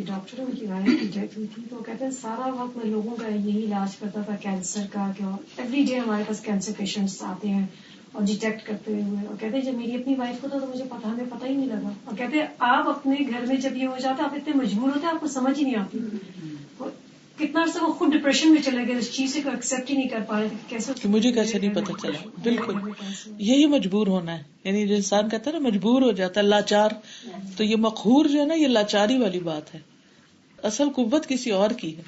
ڈاکٹر ان کی وائف کی ڈیتھ ہوئی تھی, تو وہ کہتے ہیں سارا وقت میں لوگوں کا یہی علاج کرتا تھا کینسر کا, کہ ایوری ڈے ہمارے پاس کینسر پیشنٹس آتے ہیں اور ڈیٹیکٹ کرتے ہوئے, اور کہتے ہیں جب میری اپنی وائف کو تھا تو مجھے ہمیں پتہ ہی نہیں لگا. اور کہتے ہیں آپ اپنے گھر میں جب یہ ہو جاتا ہے آپ اتنے مجبور ہوتے ہیں آپ کو سمجھ ہی نہیں آتی. کتنا عرصہ وہ خود ڈپریشن میں چلے گئے, اس چیز سے کوئی ایکسپٹ ہی نہیں کر پا رہے تھے کیسے کہ مجھے کیسے نہیں پتا چلا. بالکل یہی مجبور ہونا ہے, یعنی جو انسان کہتا ہے نا مجبور ہو جاتا ہے, لاچار, تو یہ مقہور جو ہے نا یہ لاچاری والی بات ہے. اصل قوت کسی اور کی ہے.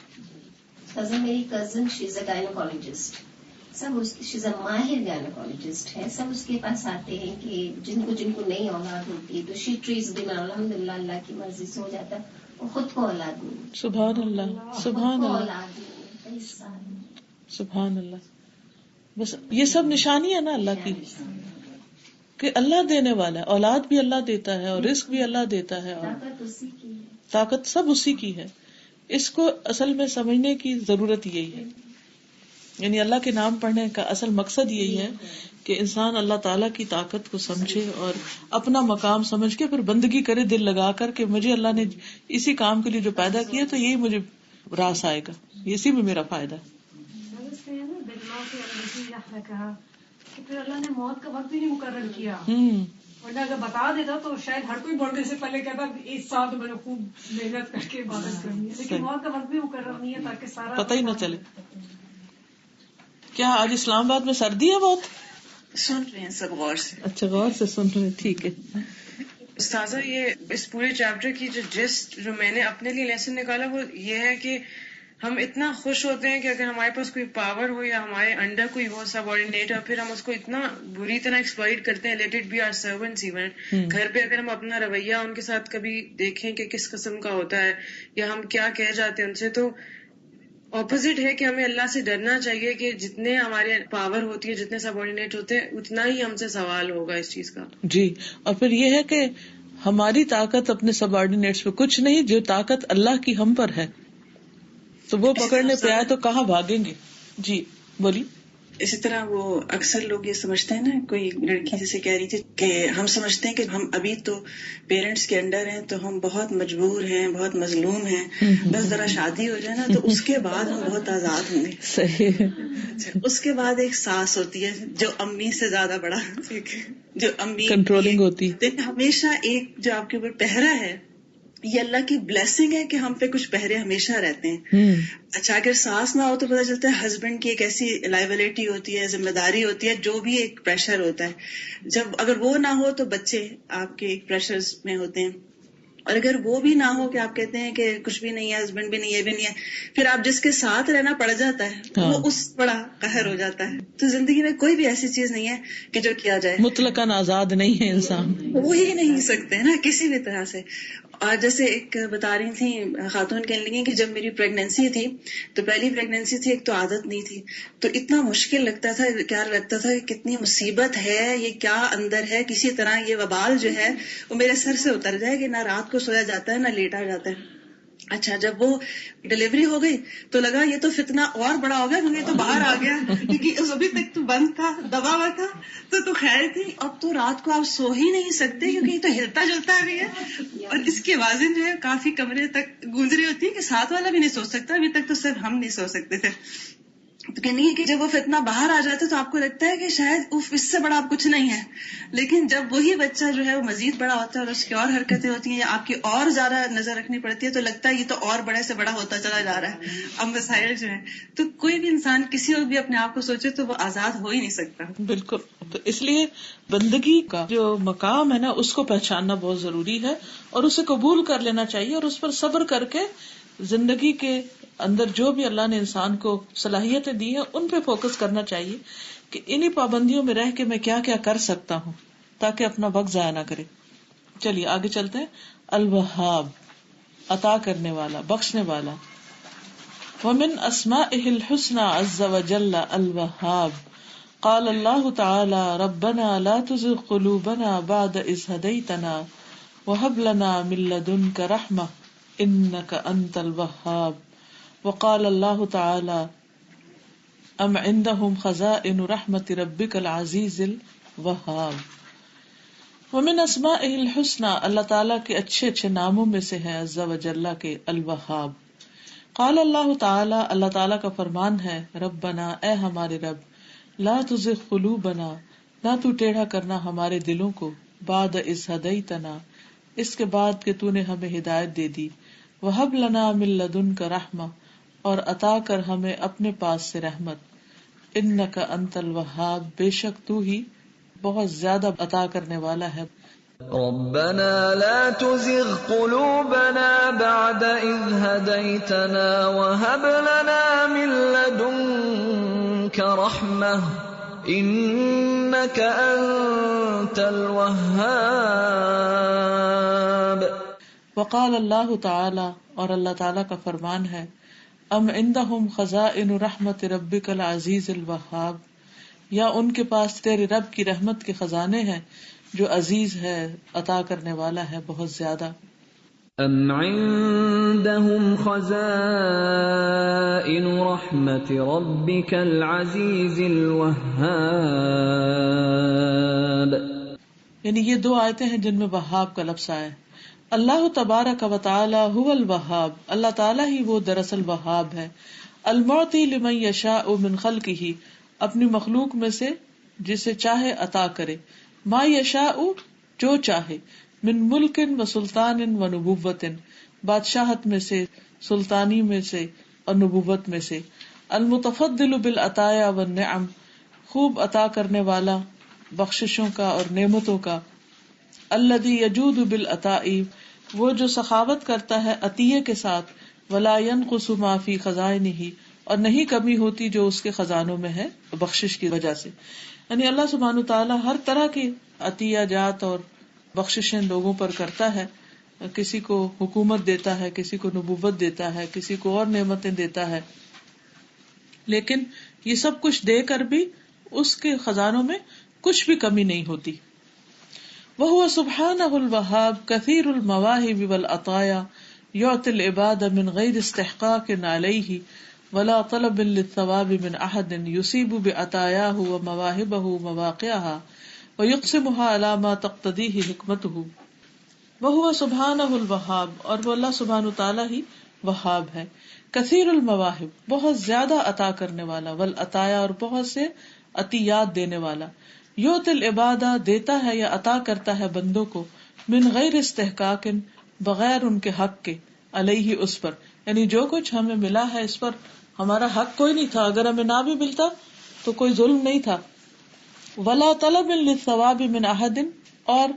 میری کزن شی از اے گائنیکالوجسٹ, سب شی از اے ماہر گائنیکالوجسٹ ہے, سب اس کے پاس آتے ہیں کہ جن کو نہیں اولاد ہوتی تو شی ٹریز دم, الحمدللہ اللہ کی مرضی سے ہو جاتا, وہ خود کو اولاد نہیں. سبحان اللہ, سبحان اللہ, سبحان اللہ. بس یہ سب نشانی ہے نا اللہ کی, کہ اللہ دینے والا ہے, اولاد بھی اللہ دیتا ہے اور رزق بھی اللہ دیتا ہے, اور طاقت سب اسی کی ہے. اس کو اصل میں سمجھنے کی ضرورت یہی ہے. یعنی اللہ کے نام پڑھنے کا اصل مقصد یہی ہے کہ انسان اللہ تعالیٰ کی طاقت کو سمجھے اور اپنا مقام سمجھ کے پھر بندگی کرے دل لگا کر, کہ مجھے اللہ نے اسی کام کے لیے جو پیدا کیا تو یہی مجھے راس آئے گا, اسی میں میرا فائدہ ہے. پھر اللہ نے موت کا وقت بھی نہیں مقرر کیا, ورنہ اگر بتا دیتا تو شاید ہر کوئی مرنے سے پہلے کہتا اس سال تو میں نے خوب محنت کر کے عبادت کرنی ہے, لیکن موت کا وقت بھی مقرر نہیں ہے تاکہ سارا پتہ ہی نہ چلے. کیا آج اسلام آباد میں سردی ہے بہت؟ سن رہے ہیں سب غور سے. اچھا غور سے سن رہے ہیں, ٹھیک ہے. استاذہ یہ اس پورے چیپٹر کی جو میں نے اپنے لیے لیسن نکالا وہ یہ ہے کہ ہم اتنا خوش ہوتے ہیں کہ اگر ہمارے پاس کوئی پاور ہو یا ہمارے انڈر کوئی ہو سب آرڈینیٹ, اور پھر ہم اس کو اتنا بری طرح ایکسپلائٹ کرتے ہیں, let it be our servants even. گھر پہ اگر ہم اپنا رویہ ان کے ساتھ کبھی دیکھیں کہ کس قسم کا ہوتا ہے یا ہم کیا کہہ جاتے ہیں ان سے, تو اپوزٹ ہے کہ ہمیں اللہ سے ڈرنا چاہیے کہ جتنے ہمارے پاور ہوتی ہے, جتنے سب آرڈینیٹ ہوتے ہیں, اتنا ہی ہم سے سوال ہوگا اس چیز کا. جی, اور پھر یہ ہے کہ ہماری طاقت اپنے سب آرڈینیٹس پہ کچھ نہیں, جو طاقت اللہ کی ہم پر ہے تو وہ پکڑنے پہ آئے تو کہاں بھاگیں گے. جی بولی. اسی طرح وہ اکثر لوگ یہ سمجھتے ہیں نا, کوئی لڑکی جیسے کہہ رہی تھی کہ ہم سمجھتے ہیں کہ ہم ابھی تو پیرنٹس کے انڈر ہیں تو ہم بہت مجبور ہیں, بہت مظلوم ہیں, بس ذرا شادی ہو جائے نا تو اس کے بعد ہم بہت آزاد ہوں گے. صحیح. اس کے بعد ایک ساس ہوتی ہے جو امی سے زیادہ بڑا, جو امی کنٹرولنگ ہوتی ہے. ہمیشہ ایک جو آپ کے اوپر پہرا ہے, یہ اللہ کی بلیسنگ ہے کہ ہم پہ کچھ پہرے ہمیشہ رہتے ہیں. اچھا اگر ساس نہ ہو تو پتہ چلتا ہے ہسبینڈ کی ایک ایسی لائبلٹی ہوتی ہے, ذمہ داری ہوتی ہے, جو بھی ایک پریشر ہوتا ہے. جب اگر وہ نہ ہو تو بچے آپ کے ایک پریشر میں ہوتے ہیں, اور اگر وہ بھی نہ ہو کہ آپ کہتے ہیں کہ کچھ بھی نہیں ہے, ہسبینڈ بھی نہیں, یہ بھی نہیں ہے, پھر آپ جس کے ساتھ رہنا پڑ جاتا ہے وہ اس بڑا قہر ہو جاتا ہے. تو زندگی میں کوئی بھی ایسی چیز نہیں ہے کہ جو کیا جائے. مطلقاً آزاد نہیں ہے انسان, وہ ہی نہیں سکتے نا کسی بھی طرح سے. اور جیسے ایک بتا رہی تھی خاتون کہنے لگی کہ جب میری پریگنینسی تھی تو پہلی پریگنینسی تھی, ایک تو عادت نہیں تھی, تو اتنا مشکل لگتا تھا, کیا لگتا تھا کہ کتنی مصیبت ہے, یہ کیا اندر ہے, کسی طرح یہ وبال جو ہے وہ میرے سر سے اتر جائے کہ نہ رات کو سویا جاتا ہے نہ لیٹا جاتا ہے. اچھا جب وہ ڈلیوری ہو گئی تو لگا یہ تو فتنہ اور بڑا ہو گیا, کیونکہ یہ تو باہر آ گیا, کیونکہ ابھی تک تو بند تھا, دبا ہوا تھا, تو خیر تھی. اب تو رات کو آپ سو ہی نہیں سکتے کیونکہ یہ تو ہلتا جلتا بھی ہے, اور اس کی آوازیں جو ہے کافی کمرے تک گونج رہی ہوتی ہے کہ ساتھ والا بھی نہیں سو سکتا. ابھی تک تو صرف ہم نہیں سو سکتے تھے. تو کہنی ہے کہ جب وہ فتنہ باہر آ جاتا ہے تو آپ کو لگتا ہے کہ شاید اس سے بڑا آپ کچھ نہیں ہے, لیکن جب وہی بچہ جو ہے وہ مزید بڑا ہوتا ہے اور اس کی اور حرکتیں ہوتی ہیں یا آپ کی اور زیادہ نظر رکھنی پڑتی ہے تو لگتا ہے یہ تو اور بڑے سے بڑا ہوتا چلا جا رہا ہے. اب مسائل جو ہیں, تو کوئی بھی انسان کسی اور بھی اپنے آپ کو سوچے تو وہ آزاد ہو ہی نہیں سکتا. بالکل. تو اس لیے بندگی کا جو مقام ہے نا اس کو پہچاننا بہت ضروری ہے, اور اسے قبول کر لینا چاہیے, اور اس پر صبر کر کے زندگی کے اندر جو بھی اللہ نے انسان کو صلاحیتیں دی ہیں ان پہ فوکس کرنا چاہیے کہ انہی پابندیوں میں رہ کے میں کیا کیا کر سکتا ہوں تاکہ اپنا وقت ضائع نہ کرے. چلیے آگے چلتے ہیں. الوہاب, عطا کرنے والا, بخشنے والا. ومن اسمائه الحسنى عز وجل الوہاب. قال اللہ تعالی ربنا لا تزغ قلوبنا بعد اذ هديتنا وهب لنا من لدنك رحمة انك انت الوہاب. وقال اللہ تعالی ام عندهم خزائن رحمت ربک العزیز الوہاب. ومن اسمائہ الحسنى، اللہ تعالیٰ کے اچھے اچھے ناموں میں سے ہے عز وجل کے الوہاب. قال اللہ تعالیٰ، اللہ تعالیٰ کا فرمان ہے ربنا، اے ہمارے رب، لا تزغ قلوبنا، نہ تو ٹیڑھا کرنا ہمارے دلوں کو، بعد اذ ہدیتنا، اس کے بعد کہ تو نے ہمیں ہدایت دے دی، وہب لنا من لدنک رحمہ، اور عطا کر ہمیں اپنے پاس سے رحمت، انک انت الوہاب، بے شک تو ہی بہت زیادہ عطا کرنے والا ہے. ربنا لا تزغ قلوبنا بعد إذ هديتنا وهب لنا من لدنك رحمة إنك أنت الوهاب. وقال اللہ تعالی، اور اللہ تعالیٰ کا فرمان ہے ام عندهم خزائن رحمت ربک العزیز الوہاب، یا ان کے پاس تیرے رب کی رحمت کے خزانے ہیں جو عزیز ہے، عطا کرنے والا ہے بہت زیادہ. ام عندهم خزائن رحمت ربک العزیز الوہاب. یعنی یہ دو آیتیں ہیں جن میں وہاب کا لفظ آیا ہے. اللہ تبارک و تعالی هو الوہاب، اللہ تعالیٰ ہی وہ دراصل وہاب ہے. المعطی لمن یشاء من خلقہ، اپنی مخلوق میں سے جسے چاہے عطا کرے، ما یشاء جو چاہے، من ملک و سلطان و نبوت، بادشاہت میں سے، سلطانی میں سے اور نبوت میں سے. المتفضل بالعطایا والنعم، خوب عطا کرنے والا بخششوں کا اور نعمتوں کا. الذی یجود بالعطاء، وہ جو سخاوت کرتا ہے عطیے کے ساتھ. ولا ينقص ما فی خزائنہ، اور نہیں کمی ہوتی جو اس کے خزانوں میں ہے بخشش کی وجہ سے. یعنی اللہ سبحانہ تعالیٰ ہر طرح کی عطیہ جات اور بخششیں لوگوں پر کرتا ہے. کسی کو حکومت دیتا ہے، کسی کو نبوت دیتا ہے، کسی کو اور نعمتیں دیتا ہے، لیکن یہ سب کچھ دے کر بھی اس کے خزانوں میں کچھ بھی کمی نہیں ہوتی. وَهُوَ سُبْحَانَهُ الْوَهَّابُ كَثِيرُ الْمَوَاهِبِ وَالْعَطَايَا يُعْطِي الْعِبَادَ مِنْ غَيْرِ اسْتِحْقَاقٍ عَلَيْهِ وَلَا طَلَبٍ لِلثَّوَابِ مِنْ أَحَدٍ يُصِيبُ بِعَطَايَاهُ وَمَوَاهِبَهُ مَوَاقِعَهَا وَيُقْسِمُهَا عَلَى مَا تَقْتَضِيهِ حِكْمَتُهُ. وَهُوَ سُبْحَانَهُ الْوَهَّابُ، اور وہ اللہ سبحانہ تعالیٰ ہی وہاب ہے. کثیر المواہب، بہت زیادہ عطا کرنے والا، والعطایا، اور بہت سے عطیات دینے والا. یعطی العبادہ، دیتا ہے یا عطا کرتا ہے بندوں کو، من غیر استحقاق، بغیر ان کے حق کے، علیہ، اس پر. یعنی جو کچھ ہمیں ملا ہے اس پر ہمارا حق کوئی نہیں تھا، اگر ہمیں نہ بھی ملتا تو کوئی ظلم نہیں تھا. ولا طلب للثواب من احد، اور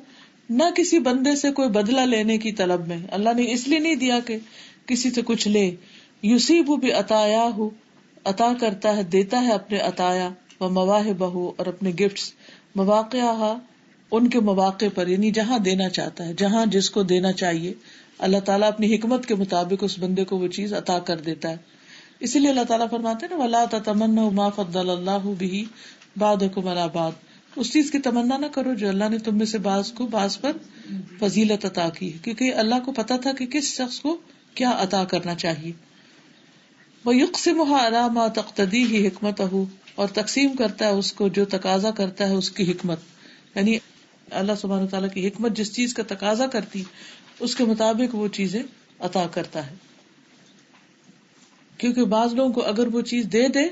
نہ کسی بندے سے کوئی بدلہ لینے کی طلب میں. اللہ نے اس لیے نہیں دیا کہ کسی سے کچھ لے. یصیب بعطایاہ، عطا کرتا ہے، دیتا ہے اپنے عطایا، ومواہبہ، اور اپنے گفٹس، مواقعہ، ان کے مواقع پر، یعنی جہاں دینا چاہتا ہے، جہاں جس کو دینا چاہیے اللہ تعالیٰ اپنی حکمت کے مطابق اس بندے کو وہ چیز عطا کر دیتا ہے. اسی لیے اللہ تعالیٰ فرماتے ہیں نا وَلَا تَتَمَنَّوْا مَا فَضَّلَ اللَّهُ بِهِ بَعْضَكُمْ عَلَىٰ بَعْضٍ، اس چیز کی تمنا نہ کرو جو اللہ نے تم میں سے بعض کو بعض پر فضیلت عطا کی ہے، کیونکہ اللہ کو پتا تھا کہ کس شخص کو کیا عطا کرنا چاہیے. وَيُقْسِمُهَا عَلَىٰ مَا تَقْتَضِيهِ حِكْمَتُهُ، اور تقسیم کرتا ہے اس کو جو تقاضا کرتا ہے اس کی حکمت. یعنی اللہ سبحانہ تعالیٰ کی حکمت جس چیز کا تقاضا کرتی اس کے مطابق وہ چیزیں عطا کرتا ہے. کیونکہ بعض لوگوں کو اگر وہ چیز دے دے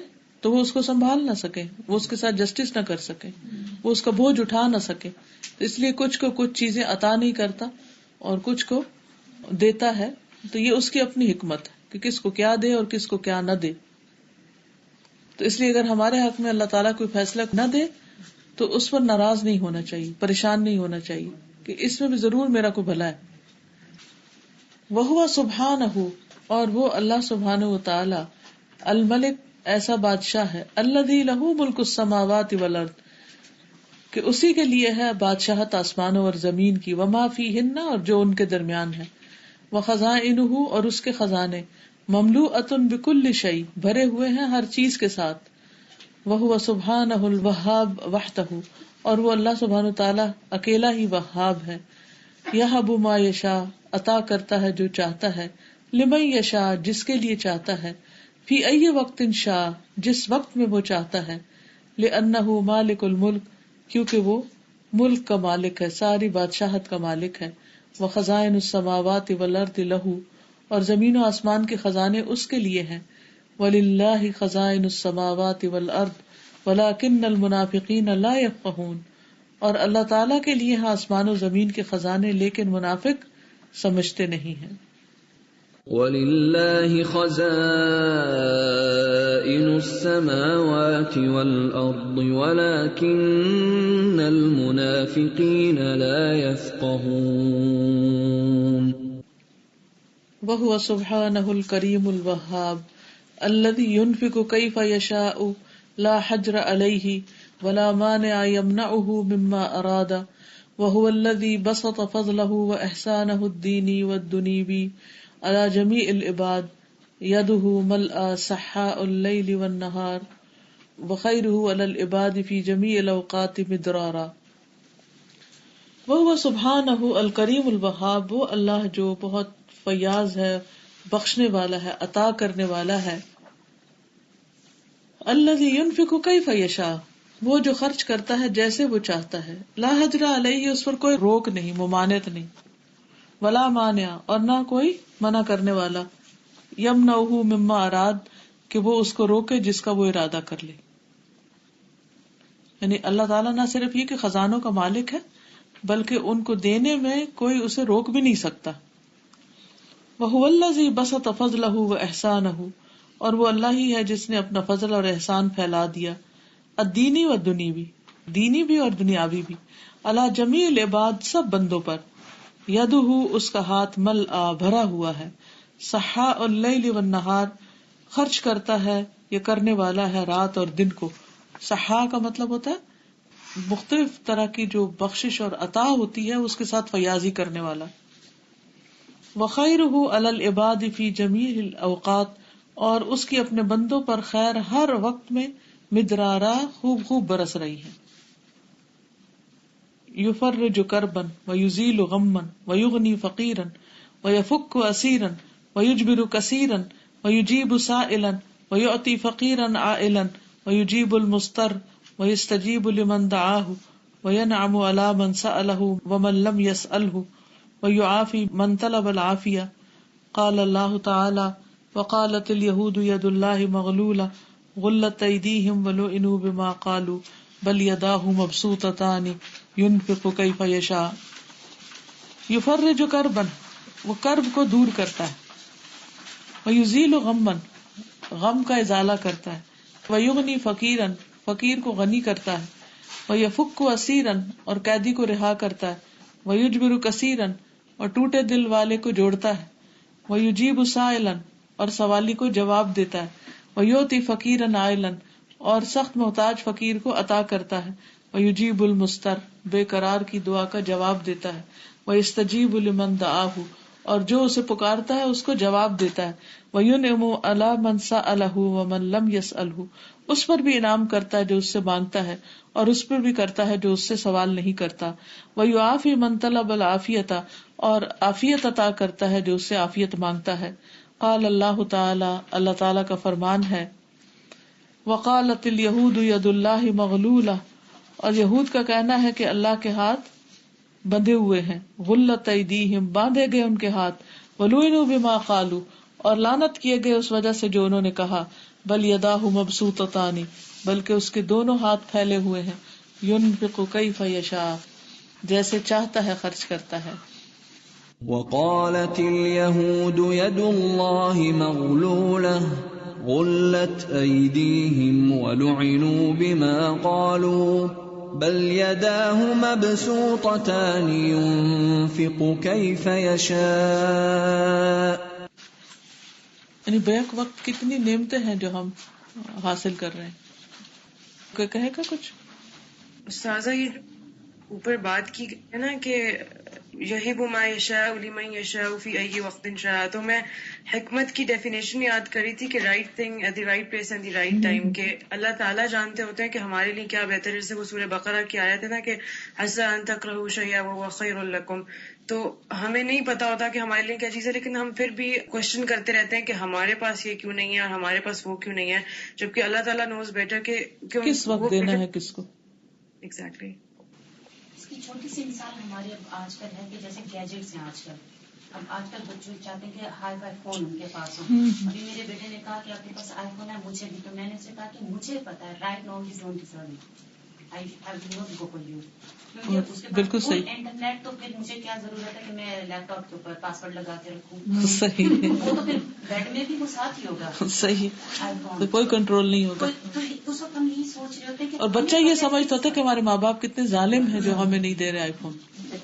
تو وہ اس کو سنبھال نہ سکے، وہ اس کے ساتھ جسٹس نہ کر سکے، وہ اس کا بوجھ اٹھا نہ سکے، اس لیے کچھ کو کچھ چیزیں عطا نہیں کرتا اور کچھ کو دیتا ہے. تو یہ اس کی اپنی حکمت ہے کہ کس کو کیا دے اور کس کو کیا نہ دے. تو اس لیے اگر ہمارے حق میں اللہ تعالیٰ کوئی فیصلہ نہ دے تو اس پر ناراض نہیں ہونا چاہیے، پریشان نہیں ہونا چاہیے کہ اس میں بھی ضرور میرا کوئی بھلا ہے. وَهُوَ سُبْحَانَهُ، اور وہ اللہ سبحانہ و تعالی، الملک، ایسا بادشاہ ہے، الذی لہ ملک السماوات والارض، کہ اسی کے لیے ہے بادشاہت آسمانوں اور زمین کی، وما فیہن، اور جو ان کے درمیان ہے، وخزائنہ، اور اس کے خزانے، مملوءۃ بکل شیء، بھرے ہوئے ہیں ہر چیز کے ساتھ. وہو سبحانہ الوہاب وحدہ، اور وہ اللہ سبحانہ تعالی اکیلا ہی وہاب ہے. یہب ما یشاء، عطا کرتا ہے جو چاہتا ہے، لمن یشاء جس کے لیے چاہتا ہے، فی ای وقت شاء جس وقت میں وہ چاہتا ہے، لأنہ مالک الملک کیونکہ وہ ملک کا مالک ہے، ساری بادشاہت کا مالک ہے، وخزائن السماوات والارض لہ اور زمین و آسمان کے خزانے اس کے لیے ہیں، وللہ خزائن السماوات والارض ولکن المنافقین لا یفقہون اور اللہ تعالیٰ کے لیے ہیں آسمان و زمین کے خزانے لیکن منافق سمجھتے نہیں ہیں۔ وَلِلَّهِ خَزَائِنُ السَّمَاوَاتِ وَالْأَرْضِ وَلَكِنَّ الْمُنَافِقِينَ لَا يَفْقَهُونَ وَهُوَ سُبْحَانَهُ الْكَرِيمُ الْوَهَّابُ الَّذِي يُنْفِقُ كَيْفَ يَشَاءُ لَا حَجْرَ عَلَيْهِ وَلَا مَانِعَ يَمْنَعُهُ مِمَّا أَرَادَ وَهُوَ الَّذِي بَسَطَ فَضْلَهُ وَإِحْسَانَهُ الدِّينِي وَالدُّنْيَوِي على جميع العباد يده ملأ سحاء الليل والنهار وخيره على العباد في جميع الاوقات مدرارا وهو سبحانه الكريم الوهاب وہ اللہ جو بہت فیاض ہے، بخشنے والا ہے، عطا کرنے والا ہے۔ الذي ينفق كيف يشاء وہ جو خرچ کرتا ہے جیسے وہ چاہتا ہے، لا حجر علیہ اس پر کوئی روک نہیں، ممانعت نہیں، ولا مانع اور نہ کوئی منع کرنے والا، یمنعہ مما اراد کہ وہ اس کو روکے جس کا وہ ارادہ کر لے۔ یعنی اللہ تعالیٰ نہ صرف یہ کہ خزانوں کا مالک ہے بلکہ ان کو دینے میں کوئی اسے روک بھی نہیں سکتا۔ وَهُوَ الَّذِي بَسَطَ فَضْلَهُ وَإِحْسَانَهُ اور وہ اللہ ہی ہے جس نے اپنا فضل اور احسان پھیلا دیا، الدینی و دنیوی دینی بھی اور دنیاوی بھی، علی جمیع العباد سب بندوں پر، یدہ اس کا ہاتھ ملآ بھرا ہوا ہے، سحاء اللیل والنہار خرچ کرتا ہے یہ کرنے والا ہے رات اور دن کو۔ سحاء کا مطلب ہوتا ہے مختلف طرح کی جو بخشش اور عطا ہوتی ہے اس کے ساتھ فیاضی کرنے والا۔ وخیرہ علی العباد فی جمیع الاوقات اور اس کی اپنے بندوں پر خیر ہر وقت میں مدرارا خوب خوب برس رہی ہے۔ یفرج کربا ویزیل غما ویغنی فقیرا ویفک اسیرا ویجبر کثیرا ویجیب سائلا ویعطی فقیرا عائلا ویجیب المضطر ویستجیب لمن دعاہ وینعم علی من سألہ ومن لم یسألہ ویعافی من طلب العافیہ۔ قال اللہ تعالی وقالت الیہود ید اللہ مغلولہ غلت ایدیہم ولعنوا بما قالوا بل یداہ مبسوطتان ينفق کیف یشاء۔ یفرج کربا وہ کرب کو دور کرتا ہے، ویزیل غما غم کا ازالہ کرتا ہے، ویغنی فقیرا فقیر کو غنی کرتا ہے، ویفک اسیرا اور قیدی کو رہا کرتا ہے، ویجبر کثیرا اور ٹوٹے دل والے کو جوڑتا ہے، ویجیب سائلا اور سوالی کو جواب دیتا ہے، ویعطی فقیرا عائلا اور سخت محتاج فقیر کو عطا کرتا ہے، ویجیب المضطر بے قرار کی دعا کا جواب دیتا ہے، ویستجیب لمن دعاہ اور جو اسے پکارتا ہے اس کو جواب دیتا ہے، وینعم علی من سألہ ومن لم یسألہ اس پر بھی انعام کرتا ہے جو اس سے مانگتا ہے اور اس پر بھی کرتا ہے جو اس سے سوال نہیں کرتا، ویعافی من طلب العافیۃ اور عافیت عطا کرتا ہے جو اس سے عافیت مانگتا ہے۔ قال اللہ تعالی اللہ تعالی کا فرمان ہے، وقالت الیہود ید اللہ مغلولہ اور یہود کا کہنا ہے کہ اللہ کے ہاتھ بندھے ہوئے ہیں، غلت ایدیہم باندھے گئے ان کے ہاتھ، ولعنوا بما قالوا اور لعنت کیے گئے اس وجہ سے جو انہوں نے کہا، بل یداہ مبسوطتان بلکہ اس کے دونوں ہاتھ پھیلے ہوئے ہیں، ينفق کیف یشاء جیسے چاہتا ہے خرچ کرتا ہے۔ وقالت اليهود يد الله مغلولة غلت أيديهم ولعنوا بما قالوا بل يداه مبسوطتان ينفق كيف يشاء۔ یعنی بیک وقت کتنی نعمتیں ہیں جو ہم حاصل کر رہے ہیں۔ کوئی کہے گا کچھ؟ استاذہ یہ اوپر بات کی ہے نا کہ یہب ما یشاء لمن یشاء فی ای وقت شاء. تو میں حکمت کی ڈیفینیشن یاد کری تھی کہ right thing at the right place and the right time, کہ اللہ تعالیٰ جانتے ہوتے ہیں کہ ہمارے لیے کیا بہتر ہے. جیسے وہ سورہ بقرہ کی آیت ہے نا کہ عسیٰ ان تکرہوا شیئا وہو خیر لکم. تو ہمیں نہیں پتا ہوتا کہ ہمارے لیے کیا چیز ہے، لیکن ہم پھر بھی کوشچن کرتے رہتے ہیں کہ ہمارے پاس یہ کیوں نہیں ہے اور ہمارے پاس وہ کیوں نہیں ہے، جبکہ اللہ تعالیٰ نوز بیٹر کہ کس وقت دینا ہے کس کو. ایگزیکٹلی. اس کی چھوٹی سی مثال ہمارے اب آج کل ہے کہ جیسے گیجٹس ہیں آج کل. اب آج کل بچے چاہتے ہیں کہ ہائی فائی فون ان کے پاس ہو. ابھی میرے بیٹے نے کہا کہ آپ کے پاس آئی فون ہے، مجھے بھی. تو میں نے اسے کہا کہ مجھے پتا ہے right now you don't deserve it, I will not go for you. بالکل صحیح. انٹرنیٹ تو پھر مجھے کیا ضرورت ہے کہ میں لیپ ٹاپ کے اوپر پاسورڈ لگا کے رکھوں. صحیح. وہ تو پھر بیڈ میں بھی وہ ساتھ ہی ہوگا. صحیح. آئی فون تو کوئی کنٹرول نہیں ہوگا. تو اس وقت ہم یہی سوچ رہے ہوتے ہیں کہ اور بچہ یہ سمجھتا ہوتا ہے کہ ہمارے ماں باپ کتنے ظالم ہیں جو ہمیں نہیں دے رہے آئی فون.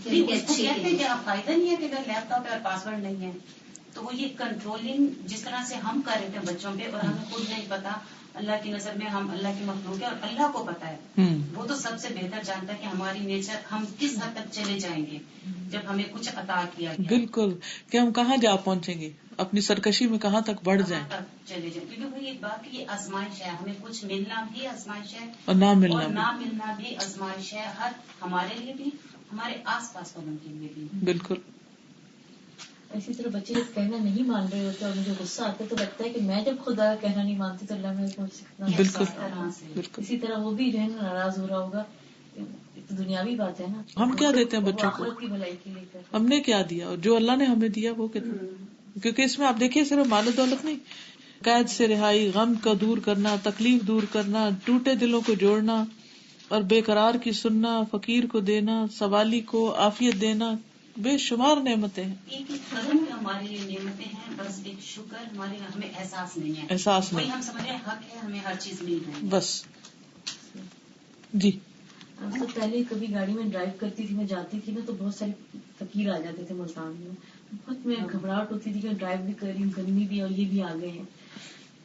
کہتے ہیں کہ آپ فائدہ نہیں ہے کہ اگر لیپ ٹاپ ہے اور پاسورڈ نہیں ہے. تو وہ یہ کنٹرولنگ جس طرح سے ہم کر رہے تھے بچوں پہ، اور ہمیں خود نہیں پتا. اللہ کی نظر میں ہم اللہ کی مخلوق ہے اور اللہ کو پتا ہے. وہ تو سب سے بہتر جانتا ہے کہ ہماری نیچر ہم کس حد تک چلے جائیں گے جب ہمیں کچھ عطا کیا گیا. بالکل، کہ ہم کہاں جا پہنچیں گے، اپنی سرکشی میں کہاں تک بڑھ جائیں. چلے جائیں، کیونکہ وہ ایک بات کی آزمائش ہے. ہمیں کچھ ملنا بھی آزمائش ہے اور نہ ملنا بھی آزمائش ہے. ہر ہمارے لیے بھی، ہمارے آس پاس والوں کے لیے بھی. بالکل. اسی طرح بچے جب کہنا نہیں مان رہے ہوتے اور مجھے غصہ آتا ہے تو لگتا ہے کہ میں جب خدا کا کہنا نہیں مانتی تو اللہ میں بالکل. اسی طرح وہ بھی جو ہے نا ناراض ہو رہا ہوگا. تو دنیاوی بات ہے نا. ہم کیا دیتے ہیں بچوں کو، کی بھلائی کے لیے ہم نے کیا دیا اور جو اللہ نے ہمیں دیا وہ کتنا. کیونکہ اس میں آپ دیکھیے صرف مال و دولت نہیں، قید سے رہائی، غم کا دور کرنا، تکلیف دور کرنا، ٹوٹے دلوں کو جوڑنا اور بے قرار کی سننا، فقیر کو دینا، سوالی کو عافیت دینا، بے شمار نعمتیں ہیں. ایک قدم میں ہمارے لیے نعمتیں ہیں، بس ایک شکر ہمارے ہمیں احساس نہیں ہے. احساس نہیں، ہم سمجھ رہے حق ہے، ہمیں ہر چیز مل رہی ہے بس. جی. تو پہلے کبھی گاڑی میں ڈرائیو کرتی تھی، میں جاتی تھی نا تو بہت سارے فقیر آ جاتے تھے ملتان میں. بہت میں گھبراہٹ ہوتی تھی کہ ڈرائیو بھی کر رہی ہوں، گرمی بھی اور یہ بھی آ گئے ہیں.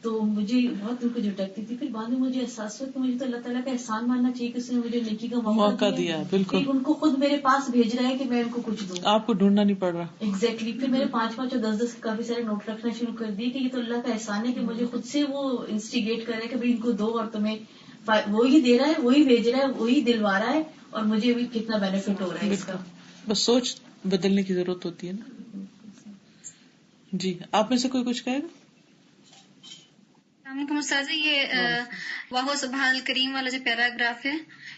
تو مجھے بہت ان کو جھٹکتی تھی. پھر بعد میں مجھے احساس ہوا کہ مجھے تو اللہ تعالیٰ کا احسان ماننا چاہیے کہ اس نے مجھے نیکی کا موقع دیا. بالکل. ان کو خود میرے پاس بھیج رہا ہے کہ میں ان کو کچھ دوں، آپ کو ڈھونڈنا نہیں پڑ رہا. ایگزیکٹلی. پھر میرے 5 اور 10 کافی سارے نوٹ رکھنا شروع کر دیے کہ یہ تو اللہ کا احسان ہے کہ مجھے خود سے وہ انسٹیگیٹ کر رہا ہے کہ بھائی ان کو دو، اور تمہیں وہی دے رہا ہے، وہی بھیج رہا ہے، وہی دلوا رہا ہے، اور مجھے بھی کتنا بینیفٹ ہو رہا ہے اس کا. بس سوچ بدلنے کی ضرورت ہوتی ہے نا. جی آپ میں سے کوئی کچھ کہے گا؟ السلام علیکم استاذہ. یہ واہ سبحان الکریم والا جو پیراگراف ہے،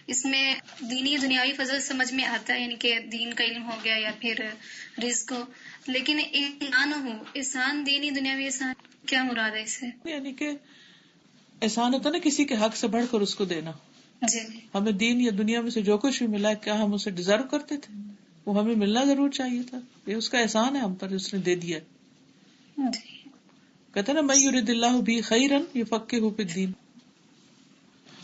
اس میں دینی دنیاوی فضل سمجھ میں آتا ہے، یعنی کہ دین کا علم ہو گیا یا پھر رزق ہو، لیکن احسان ہو، احسان دینی دنیاوی احسان کیا مراد ہے اس سے؟ یعنی کہ احسان ہوتا ہے نا کسی کے حق سے بڑھ کر اس کو دینا. جی. ہمیں دین یا دنیا میں سے جو کچھ بھی ملا، کیا ہم اسے ڈیزرو کرتے تھے؟ وہ ہمیں ملنا ضرور چاہیے تھا. یہ اس کا احسان ہے ہم پر، اس نے دے دیا. جی. کہتے ہیں نا من یرید اللہ بہ خیرا یفقہہ فی الدین.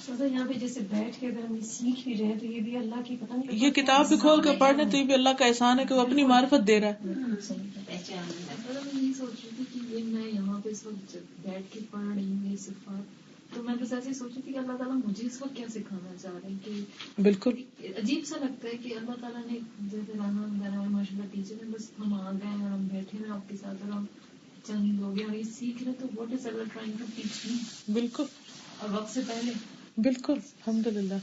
یہاں پہ جیسے بیٹھ کے اگر ہم سیکھ بھی رہے ہیں تو یہ بھی اللہ کی پتہ نہیں، یہ کتاب بھی کھول کے پڑھنے تو یہ بھی اللہ کا احسان ہے کہ وہ اپنی معرفت دے رہا ہے. میں یہی سوچ رہی تھی کہ یہ میں یہاں پہ اس وقت بیٹھ کے پڑھ رہی ہوں یہ صفات، تو میں بس ایسے سوچ رہی تھی کہ اللہ تعالیٰ مجھے اس وقت کیا سکھانا چاہ رہے ہیں. کہ بالکل عجیب سا لگتا ہے کہ اللہ تعالیٰ نے جیسے رانا وغیرہ ماشاء اللہ ٹیچر نے، بس ہم آ گئے اور ہم بیٹھے ہیں آپ کے ساتھ اور ہم چند ہو گئے اور یہ سیکھ رہے، تو what is Allah trying to teach me. بالکل. اور وقت سے پہلے بالکل الحمدللہ.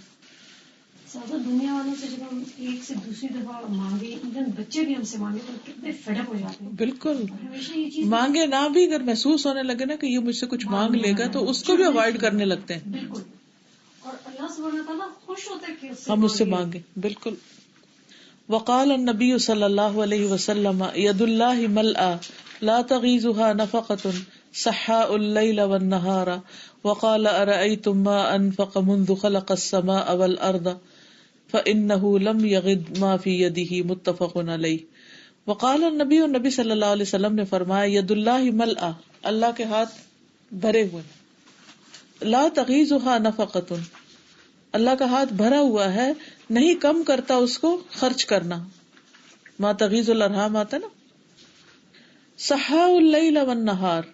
سادہ دنیا والوں سے جب ہم ایک سے دوسری دفعہ مانگے، ایون بچے بھی ہم سے مانگے تو کتنے فیڈ اپ ہو جاتے ہیں. بالکل. ہمیشہ یہ چیز مانگے نہ بھی اگر محسوس ہونے لگے نا کہ یہ مجھ سے کچھ مانگ لے گا تو اس کو بھی اوائڈ کرنے لگتے ہیں. بالکل. اور اللہ سبحانہ وتعالیٰ خوش ہوتا ہے کہ ہم اس سے مانگے. بالکل. وقال النبی صلی اللہ علیہ وسلم ید اللہ ملأ لا تغیظها نفقة سحاء اللیل والنہار. وقال ارأيتم ما انفق منذ خلق السماء والارض فانه لم يغد ما في يده. متفق علیہ. وقال النبی، نبی صلی اللہ علیہ وسلم نے فرمایا ید اللہ ملأ، اللہ کے ہاتھ بھرے ہوئے. لا تغیظها نفقة، اللہ کا ہاتھ بھرا ہوا ہے، نہیں کم کرتا اس کو خرچ کرنا. ما تغیظ الارحام آتا نا. سحاء اللیل والنہار،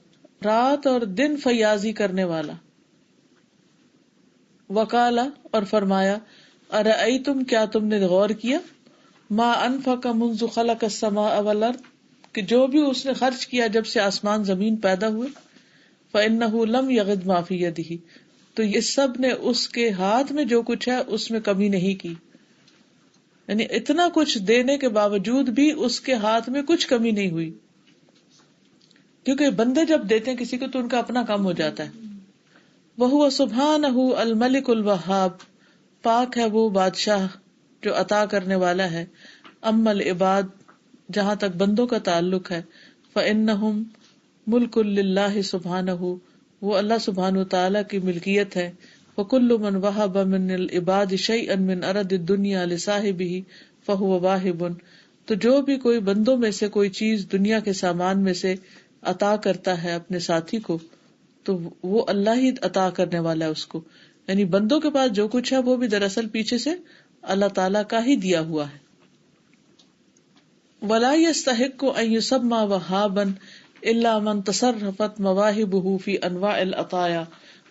رات اور دن فیاضی کرنے والا. وقالا، اور فرمایا ارأیتم، کیا تم نے غور کیا، ما انفق منذ خلق السماء والارض، کہ جو بھی اس نے خرچ کیا جب سے آسمان زمین پیدا ہوئے، فإنه لم يغد ما في يده، تو یہ سب نے اس کے ہاتھ میں جو کچھ ہے اس میں کمی نہیں کی. یعنی اتنا کچھ دینے کے باوجود بھی اس کے ہاتھ میں کچھ کمی نہیں ہوئی، کیونکہ بندے جب دیتے ہیں کسی کو تو ان کا اپنا کام ہو جاتا ہے. وَهُوَ سُبْحَانَهُ الْمَلِكُ الْوَهَّابُ، پاک ہے وہ بادشاہ جو عطا کرنے والا ہے. اما العباد، جہاں تک بندوں کا تعلق ہے، فإنہم ملک للہ سبحانہ، وہ اللہ سبحانہ تعالیٰ کی ملکیت ہے. وکل من وہب من العباد شیئا من ارض الدنیا لصاحبہ فہو واہب، تو جو بھی کوئی بندوں میں سے کوئی چیز دنیا کے سامان میں سے عطا کرتا ہے اپنے ساتھی کو، تو وہ اللہ ہی عطا کرنے والا ہے اس کو. یعنی بندوں کے پاس جو کچھ ہے وہ بھی دراصل پیچھے سے اللہ تعالیٰ کا ہی دیا ہوا ہے. ولا يستحق ان يسمى وهابا الا من تصرفت مواهبه في انواع العطايا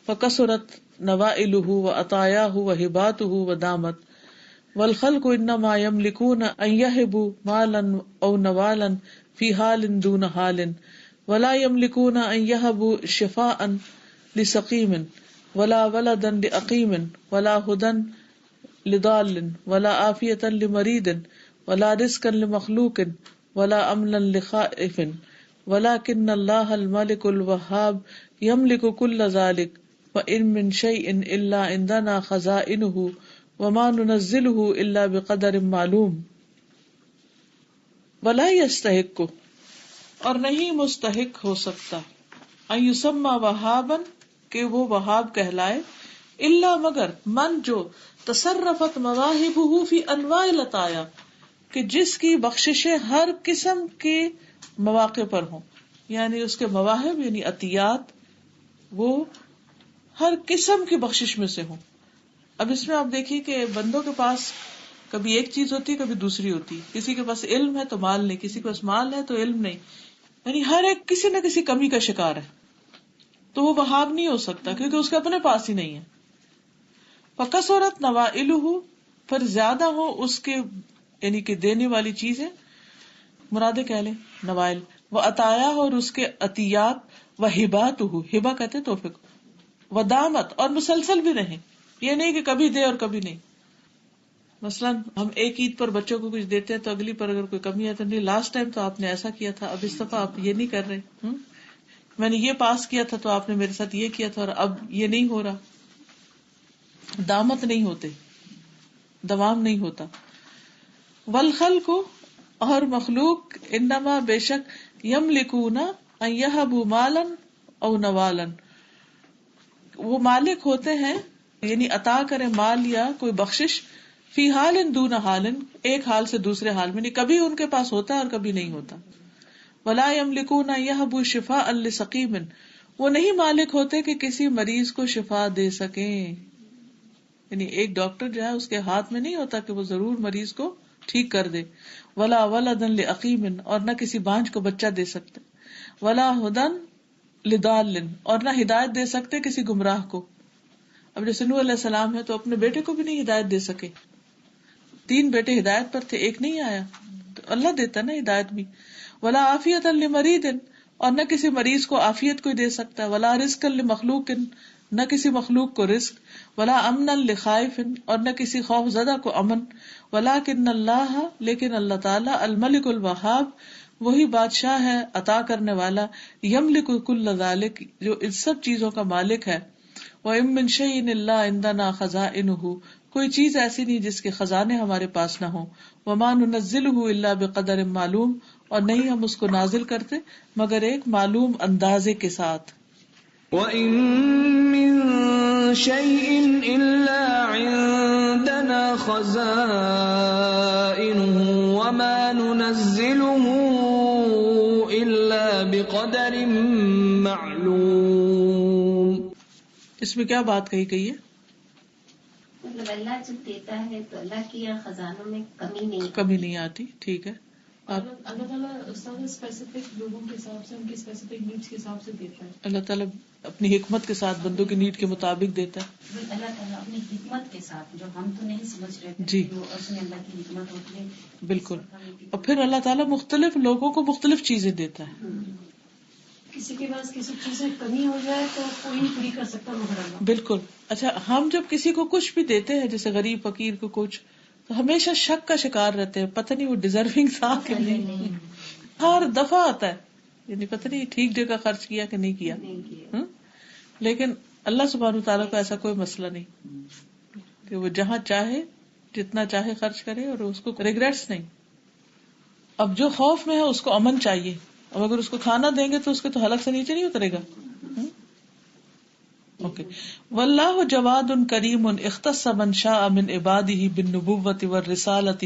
فكثرت نوائله وعطاياه وهباته ودامت. والخلق انما يملكون ان يهبوا مالا او نوالا في حال دون حال، ولا يملكون ان يهبوا شفاء لسقيم ولا ولدا لعقيم ولا هدى لضال ولا عافية لمريض ولا رزقا لمخلوق ولا امنا لخائف، ولكن الله الملك الوهاب يملك كل ذلك، وإن من شيء إلا عندنا خزائنه وما ننزله إلا بقدر معلوم. ولا يستحق، اور نہیں مستحق ہو سکتا، ان يسمى وهابا، کہ وہ وہاب کہلائے، الا مگر من جو تصرفت مواہبہ فی انواع العطایا، کہ جس کی بخششیں ہر قسم کے مواقع پر ہوں. یعنی اس کے مواہب یعنی عطیات وہ ہر قسم کی بخشش میں سے ہوں. اب اس میں آپ دیکھیے کہ بندوں کے پاس کبھی ایک چیز ہوتی ہے کبھی دوسری ہوتی ہے. کسی کے پاس علم ہے تو مال نہیں، کسی کے پاس مال ہے تو علم نہیں، یعنی ہر ایک کسی نہ کسی کمی کا شکار ہے. تو وہ وہاب نہیں ہو سکتا کیونکہ اس کے اپنے پاس ہی نہیں ہے. فکثرت نوائلہ، پھر زیادہ ہو اس کے یعنی کہ دینے والی چیزیں، مرادیں کہہ لیں نوائل، وہ عطایا اور اس کے عطیات، وہ ہبات، ہبا کہتے توفیق، وہ دامت، اور مسلسل بھی رہیں. یہ نہیں کہ کبھی دے اور کبھی نہیں. مثلاً ہم ایک عید پر بچوں کو کچھ دیتے ہیں تو اگلی پر اگر کوئی کمی ہے تو نہیں، لاسٹ ٹائم تو آپ نے ایسا کیا تھا، اب اس دفعہ آپ یہ نہیں کر رہے، میں نے یہ پاس کیا تھا تو آپ نے میرے ساتھ یہ کیا تھا اور اب یہ نہیں ہو رہا. دامت نہیں ہوتے، دوام نہیں ہوتا. والخلق، اور مخلوق، انما بے شک، یملکون ان یہبوا مالا او نوالا، وہ مالک ہوتے ہیں یعنی عطا کرے مال یا کوئی بخشش، فی حال دون حال، ایک حال سے دوسرے حال میں، یعنی کبھی ان کے پاس ہوتا ہے اور کبھی نہیں ہوتا. ولا یملکون ان یہبوا شفاء لسقیم، وہ نہیں مالک ہوتے کہ کسی مریض کو شفا دے سکیں. یعنی ایک ڈاکٹر جو ہے اس کے ہاتھ میں نہیں ہوتا کہ وہ ضرور مریض کو ٹھیک کر دے. ولا ولدا لعقیم، اور نہ کسی بانجھ کو بچہ دے سکتے. ولا ہدن لضال، اور نہ ہدایت دے سکتے کسی گمراہ کو. اب جیسے نوح علیہ السلام ہے تو اپنے بیٹے کو بھی نہیں ہدایت دے سکے. 3 بیٹے ہدایت پر تھے، ایک نہیں آیا، تو اللہ دیتا نا ہدایت بھی. ولا عافیت لمریض، اور نہ کسی مریض کو عافیت کوئی دے سکتا. ولا رزق لمخلوق، نہ کسی مخلوق کو رزق. ولا امنا لخائف، اور نہ کسی خوف زدہ کو امن. ولکن اللہ، لیکن اللہ تعالی، الملک الوہاب، وہی بادشاہ ہے عطا کرنے والا. یملک کل ذالک، جو ان سب چیزوں کا مالک ہے. وَإِن مِّن شَيْءٍ إِلَّا عِندَنَا خَزَائِنُهُ، کوئی چیز ایسی نہیں جس کے خزانے ہمارے پاس نہ ہوں. وَمَا نُنَزِّلُهُ إِلَّا بِقَدَرٍ معلوم، اور نہیں ہم اس کو نازل کرتے مگر ایک معلوم اندازے کے ساتھ. وَإِن مِّن شَيْءٍ إِلَّا عِندَنَا خَزَائِنُهُ وَمَا نُنَزِّلُهُ إِلَّا بِقَدَرٍ معلوم. اس میں کیا بات کہی گئی ہے؟ مطلب اللہ جب دیتا ہے تو اللہ کے یہاں خزانوں میں کمی نہیں آتی. ٹھیک ہے. اللہ تعالیٰ استاد اسپیسیفک لوگوں کے حساب سے ان کی اسپیسیفک نیڈس کے حساب سے دیتا ہے. اللہ تعالیٰ اپنی حکمت کے ساتھ بندوں کی نیڈ کے مطابق دیتا ہے. اللہ تعالیٰ اپنی حکمت کے ساتھ جو ہم تو نہیں سمجھ رہے تھے جی اس میں اللہ کی حکمت ہوتی ہے. بالکل. اور پھر اللہ تعالیٰ مختلف لوگوں کو مختلف چیزیں دیتا ہے. کسی کے پاس کسی چیز سے کمی ہو جائے تو کوئی نہیں پوری کر سکتا مگر اللہ. بالکل. اچھا ہم جب کسی کو کچھ بھی دیتے ہیں جیسے غریب فقیر کو کچھ تو ہمیشہ شک کا شکار رہتے ہیں, پتہ نہیں وہ ڈیزرونگ تھا کہ نہیں. ہر دفعہ آتا ہے یعنی پتہ نہیں ٹھیک جگہ خرچ کیا کہ نہیں کیا. لیکن اللہ سبحانہ وتعالیٰ کو ایسا کوئی مسئلہ نہیں کہ وہ جہاں چاہے جتنا چاہے خرچ کرے اور اس کو ریگریٹس نہیں. اب جو خوف میں ہے اس کو امن چاہیے, اب اگر اس کو کھانا دیں گے تو اس کے تو حلق سے نیچے نہیں اترے گا. اوکے. واللہ جواد کریم اختص من شاء من عباده بالنبوۃ والرسالۃ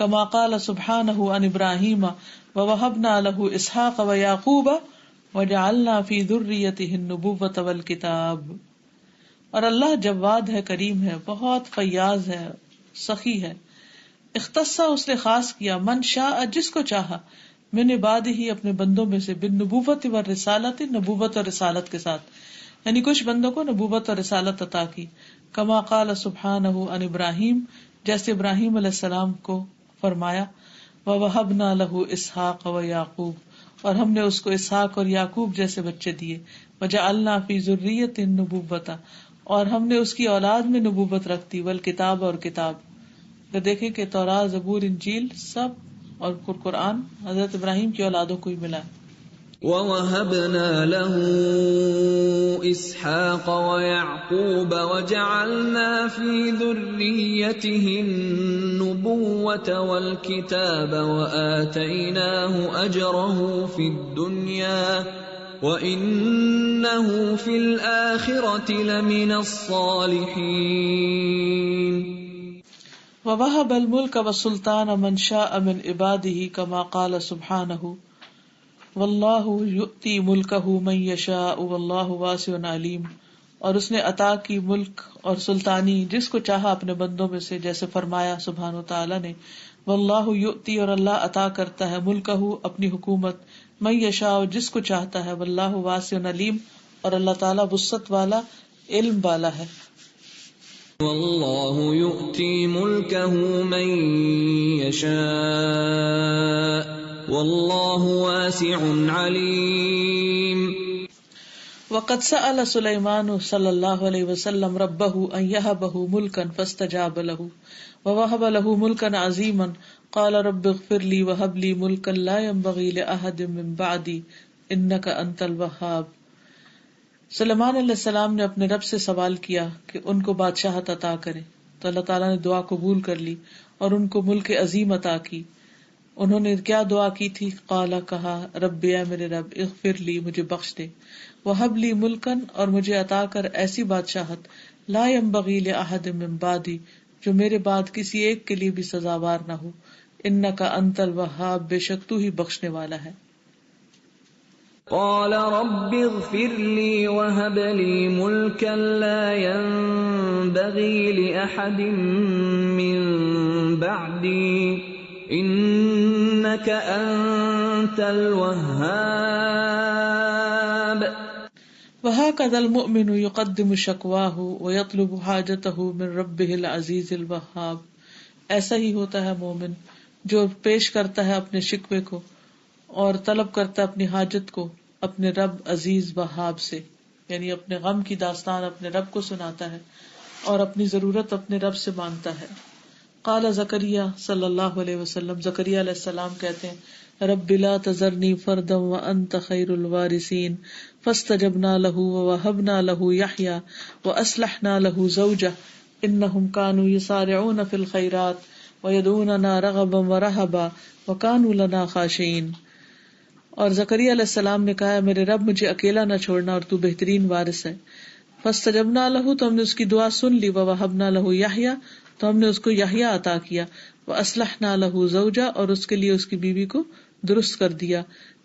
كما قال سبحانه عن ابراہیم ووهبنا له اسحاق ويعقوب وجعلنا في ذريته النبوۃ والکتاب. اور اللہ جواد ہے, کریم ہے, بہت فیاض ہے, سخی ہے. اختص اس نے خاص کیا, من شاء جس کو چاہا, من عبادہ اپنے بندوں میں سے, بالنبوۃ والرسالۃ نبوت اور رسالت کے ساتھ, یعنی کچھ بندوں کو نبوت اور رسالت عطا کی. کما قال سبحانہ عن ابراہیم, جیسے ابراہیم علیہ السلام کو فرمایا, ووهبنا له اسحاق ویعقوب, اور ہم نے اس کو اسحاق اور یعقوب جیسے بچے دیے. وجعلنا فی ذریۃ النبوۃ, اور ہم نے اس کی اولاد میں نبوت رکھ دی. والکتاب, اور کتاب. تو دیکھیں کہ تورات, زبور, انجیل سب اور قرآن حضرت ابراہیم کی اولادوں کو ہی ملا. وَوَهَبْنَا لَهُ إِسْحَاقَ وَيَعْقُوبَ وَجَعَلْنَا فِي ذُرِّيَّتِهِ النُّبُوَّةَ وَالْكِتَابَ وَآتَيْنَاهُ أَجْرَهُ فِي الدُّنْيَا وَإِنَّهُ فِي الْآخِرَةِ لَمِنَ الصَّالِحِينَ. وَوَهَبَ الْمُلْكَ وَالسُّلْطَانَ مَنْ شَاءَ مِنْ عِبَادِهِ كَمَا قَالَ سُبْحَانَهُ واللہ یؤتی ملکہ من یشاء واللہ واسع علیم. اور اس نے عطا کی ملک اور سلطانی جس کو چاہا اپنے بندوں میں سے, جیسے فرمایا سبحانہ وتعالی نے, واللہ یؤتی, اور اللہ عطا کرتا ہے, ملکہ اپنی حکومت, من یشاء جس کو چاہتا ہے, واللہ واسع علیم, اور اللہ تعالی وسعت والا, علم والا ہے. واللہ یؤتی ملکہ من یشاء واللہ واسع علیم. وقد سأل سلیمان صلی اللہ علیہ وسلم ربہ ان یہبہ ملکا فاستجاب له ووہب له ملکا عظیما قال رب اغفر لی وہب لی ملکا لا ينبغی لأحد من بعدی انک انت الوہاب. سلیمان علیہ السلام نے اپنے رب سے سوال کیا کہ ان کو بادشاہت عطا کرے, تو اللہ تعالیٰ نے دعا قبول کر لی اور ان کو ملک عظیم عطا کی. انہوں نے کیا دعا کی تھی؟ قالا, کہا, رب اے میرے رب, اغفر لی, مجھے بخش دے, وہب لی ملکن, اور مجھے عطا کر ایسی بادشاہت, لا ينبغی لأحد من بعدی, جو میرے بعد کسی ایک کے لیے بھی سزاوار نہ ہو, انک انت الوہاب, بے شک تو ہی بخشنے والا ہے. قال رب اغفر لی وہب لی ملکا لا ينبغی لأحد من بعدی انک انت الوہاب. وهكذا المؤمن يقدم شکواہ ويطلب حاجته من ربه العزیز الوہاب. ایسا ہی ہوتا ہے مومن جو پیش کرتا ہے اپنے شکوے کو اور طلب کرتا ہے اپنی حاجت کو اپنے رب عزیز وہاب سے, یعنی اپنے غم کی داستان اپنے رب کو سناتا ہے اور اپنی ضرورت اپنے رب سے مانگتا ہے. قال زکریا صلی اللہ علیہ وسلم, زکریا علیہ السلام کہتے ہیں, رب لا تذرنی فردا وانت خیر الوارثین فاستجبنا له ووهبنا له یحیی واصلحنا له زوجہ انہم کانوا یسارعون فی الخیرات ویدعوننا رغبا ورہبا وکانوا لنا خاشعین. اور زکریا علیہ السلام نے کہا, میرے رب مجھے اکیلا نہ چھوڑنا اور تو بہترین وارث ہے. فاستجبنا له, تو ہم نے اس کی دعا سن لی. ووهبنا له یحیی, تو ہم نے اس کو یحییٰ عطا کیا. وَأَصْلَحْنَا لَهُ زَوْجًا, اور اس کے لیے اس کی بیوی کو درست کر دیا.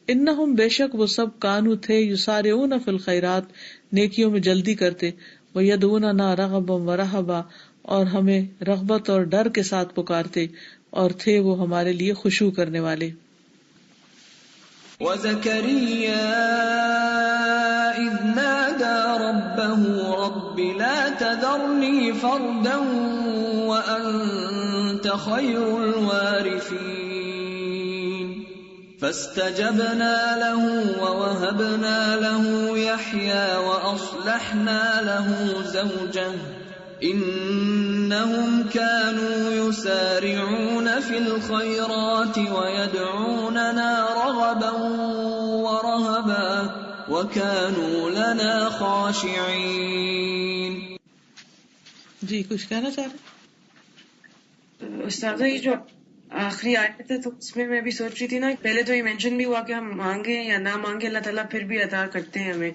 اِنَّهُمْ, بے شک وہ سب, کانو تھے, یسارعون فی الخیرات, نیکیوں میں جلدی کرتے, وَيَدْعُونَنَا رَغَبًا وَرَهَبًا, اور ہمیں رغبت اور ڈر کے ساتھ پکارتے, اور تھے وہ ہمارے لیے خشوع کرنے والے. وزكريا إذ نادى ربه رب لا تذرني فردا وأنت خير الوارثين فاستجبنا له ووهبنا له يحيى وأصلحنا له زوجه إنهم كانوا يسارعون في الخيرات ويدعوننا رغبا ورهبا وكانوا لنا خاشعين. جی کچھ کہنا چاہ رہے؟ استاذہ یہ جو آخری آیت ہے تو اس میں بھی سوچ رہی تھی نا، پہلے تو یہ مینشن بھی ہوا کہ ہم مانگے یا نہ مانگے اللہ تعالیٰ پھر بھی عطا کرتے ہیں ہمیں،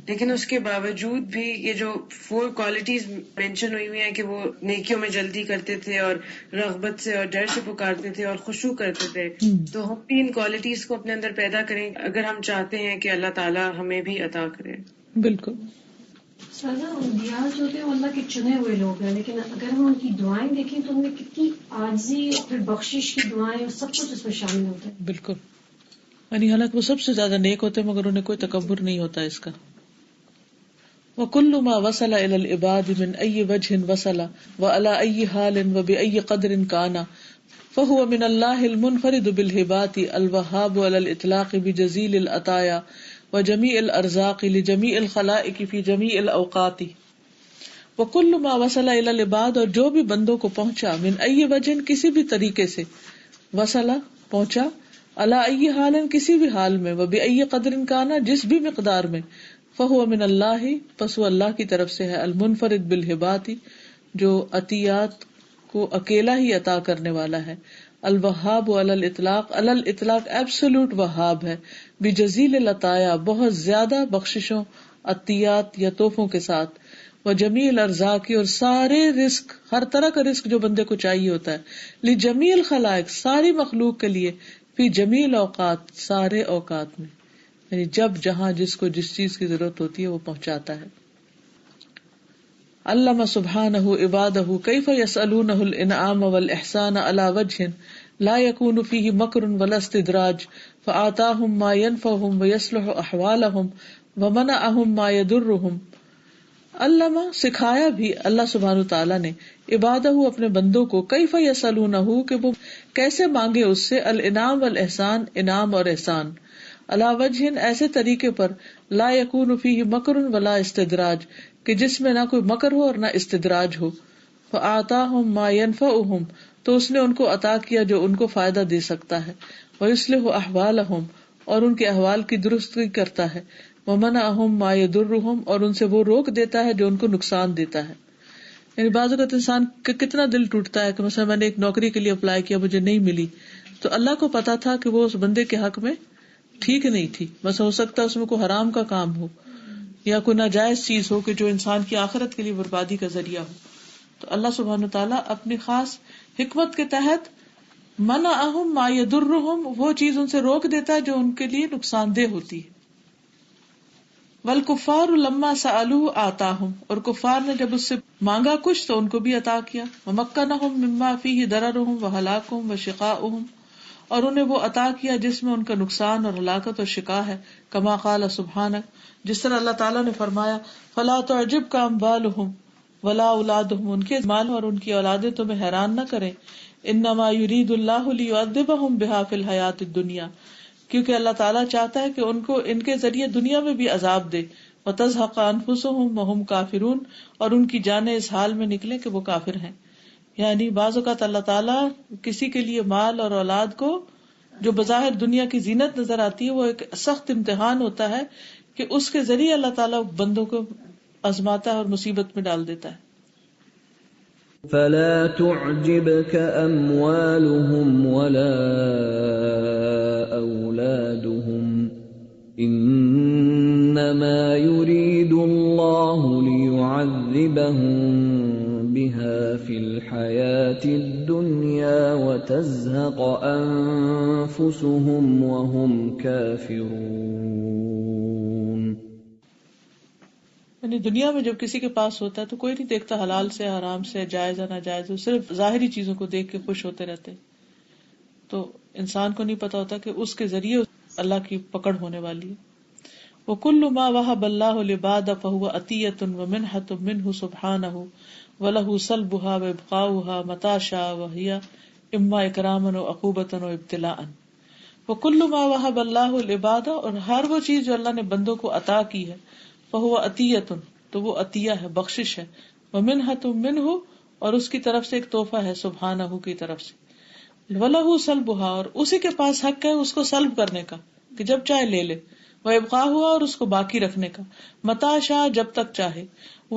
لیکن اس کے باوجود بھی یہ جو 4 کوالٹیز مینشن ہوئی ہوئی ہیں کہ وہ نیکیوں میں جلدی کرتے تھے اور رغبت سے اور ڈر سے پکارتے تھے اور خشوع کرتے تھے، تو ہم بھی ان کوالٹیز کو اپنے اندر پیدا کریں اگر ہم چاہتے ہیں کہ اللہ تعالیٰ ہمیں بھی عطا کرے. بالکل. سادہ انبیاء جو تھے وہ اللہ کے چنے ہوئے لوگ ہیں، لیکن اگر ہم ان کی دعائیں دیکھیں تو ان میں کتنی عاجزی اور پھر بخشش کی دعائیں اور سب کچھ اس میں شامل ہوتا ہے. بالکل. یعنی حالانکہ وہ سب سے زیادہ نیک ہوتے ہیں مگر انہیں کوئی تکبر نہیں ہوتا اس کا. وَكُلُّ مَا وَصَلَ إِلَى الْعِبَادِ مِنْ أَيِّ وَجْهٍ وَصَلَ وَعَلَى أَيِّ حَالٍ وَبِأَيِّ قَدْرٍ كَانَ فَهُوَ مِنَ اللَّهِ الْمُنْفَرِدُ بِالْهِبَاتِ الْوَهَّابُ عَلَى الْإِطْلَاقِ بِجَزِيلِ الْعَطَايَا وَجَمِيعِ الْأَرْزَاقِ لِجَمِيعِ الْخَلَائِقِ فِي جَمِيعِ الْأَوْقَاتِ. وَكُلُّ مَا وَصَلَ إِلَى الْعِبَادِ اور جو بھی بندوں کو پہنچا، من أَيِّ وَجْهٍ کسی بھی طریقے سے، وصل پہنچا، عَلَى أَيِّ حَالٍ کسی بھی حال میں، وَبِأَيِّ قَدْرٍ كَانَ جس بھی مقدار میں، فَهُوَ مِنَ اللَّهِ پس وہ اللہ کی طرف سے ہے، المنفرد بالہبات جو عطیات کو اکیلا ہی عطا کرنے والا ہے، الوہاب علی الاطلاق علی الاطلاق ایبسولوٹ وہاب ہے، بجزیل العطایا بہت زیادہ بخششوں، عطیات یا تحفوں کے ساتھ، وجمیع الارزاق اور سارے رزق، ہر طرح کا رزق جو بندے کو چاہیے ہوتا ہے، لجمیع الخلائق ساری مخلوق کے لیے، فی جمیع الاوقات سارے اوقات میں، یعنی جب جہاں جس کو جس چیز کی ضرورت ہوتی ہے وہ پہنچاتا ہے. علم سبحانہ عبادہ کیف یسألونہ الانعام والاحسان علی وجہ لا یکون فیہ مکر ولا استدراج فآتاہم ما ینفعہم ویصلح احوالہم ومنعہم ما یضرہم. علامہ سکھایا بھی اللہ سبحانہ تعالیٰ نے عبادہ اپنے بندوں کو کیف یسألونہ کہ وہ کیسے مانگے اس سے الانعام والاحسان انعام اور احسان علی وجہ ایسے طریقے پر لا یکون فیہ مکر ولا استدراج کہ جس میں نہ کوئی مکر ہو اور نہ استدراج ہو. فآتاہم ما ینفعہم تو اس نے ان کو عطا کیا جو ان کو فائدہ دے سکتا ہے، ویصلح احوالہم اور ان کے احوال کی درستی کرتا ہے، ومنعہم ما یضرہم اور ان سے وہ روک دیتا ہے جو ان کو نقصان دیتا ہے. یعنی بعض اوقات انسان کا کتنا دل ٹوٹتا ہے کہ مثلا میں نے ایک نوکری کے لیے اپلائی کیا، مجھے نہیں ملی، تو اللہ کو پتا تھا کہ وہ اس بندے کے حق میں ٹھیک نہیں تھی، بس ہو سکتا ہے اس میں کوئی حرام کا کام ہو یا کوئی ناجائز چیز ہو کہ جو انسان کی آخرت کے لیے بربادی کا ذریعہ ہو. تو اللہ سبحانہ تعالیٰ اپنی خاص حکمت کے تحت منعہم ما یضرہم وہ چیز ان سے روک دیتا ہے جو ان کے لیے نقصان دہ ہوتی ہے. والکفار لما سألوہ آتاہم اور کفار نے جب اس سے مانگا کچھ تو ان کو بھی عطا کیا. ومکنہم مما فیہ ضررہم وہلاکہم وشقاؤہم اور انہیں وہ عطا کیا جس میں ان کا نقصان اور ہلاکت اور شقا ہے. کما قال سبحانہ جس طرح اللہ تعالیٰ نے فرمایا فلا تعجبک اموالہم ولا اولادہم ان کے مال اور ان کی اولادیں تمہیں حیران نہ کریں. انما یرید اللہ لیعذبہم بہا فی الحیات الدنیا کیونکہ اللہ تعالیٰ چاہتا ہے کہ ان کو ان کے ذریعے دنیا میں بھی عذاب دے. وتزہق انفسہم وہم کافرون اور ان کی جانیں اس حال میں نکلیں کہ وہ کافر ہیں. یعنی بعض اوقات اللہ تعالیٰ کسی کے لیے مال اور اولاد کو جو بظاہر دنیا کی زینت نظر آتی ہے وہ ایک سخت امتحان ہوتا ہے کہ اس کے ذریعے اللہ تعالیٰ بندوں کو آزماتا ہے اور مصیبت میں ڈال دیتا ہے. فلا تعجبك اموالهم ولا اولادهم انما يريد الله ليعذبهم بها في الحياة الدنيا وتزهق انفسهم وهم كافرون. یعنی دنیا میں جب کسی کے پاس ہوتا ہے تو کوئی نہیں دیکھتا حلال سے حرام سے جائز ہے ناجائز، وہ صرف ظاہری چیزوں کو دیکھ کے خوش ہوتے رہتے، تو انسان کو نہیں پتا ہوتا کہ اس کے ذریعے اللہ کی پکڑ ہونے والی ہے. وَكُلُّ مَا وَهَبَ اللَّهُ لِعِبَادِهِ فَهُوَ عَطِيَّةٌ وَمِنْحَةٌ مِنْهُ سُبْحَانَهُ وَلَهُ سَلْبُهَا وَإِبْقَاؤُهَا مَتَىٰ شَاءَ وَهِيَ إِمَّا إِكْرَامًا وَعُقُوبَةً وَابْتِلَاءً. وَكُلُّ مَا وَهَبَ اللَّهُ لِعِبَادِهِ، اور ہر وہ چیز جو اللہ نے بندوں کو عطا کی ہے، فَهُوَ عَطِيَّةٌ، تو وہ عطیہ ہے، بخشش ہے، وَمِنْحَةٌ مِنْهُ، اور اس کی طرف سے ایک تحفہ ہے، سبحانہ کی طرف سے، وَلَهُ سَلْبُهَا، اور اسی کے پاس حق ہے اس کو سلب کرنے کا کہ جب چاہے لے لے، وَإِبْقَاؤُهَا، اور اس کو باقی رکھنے کا، مَتَىٰ شَاءَ، جب تک چاہے،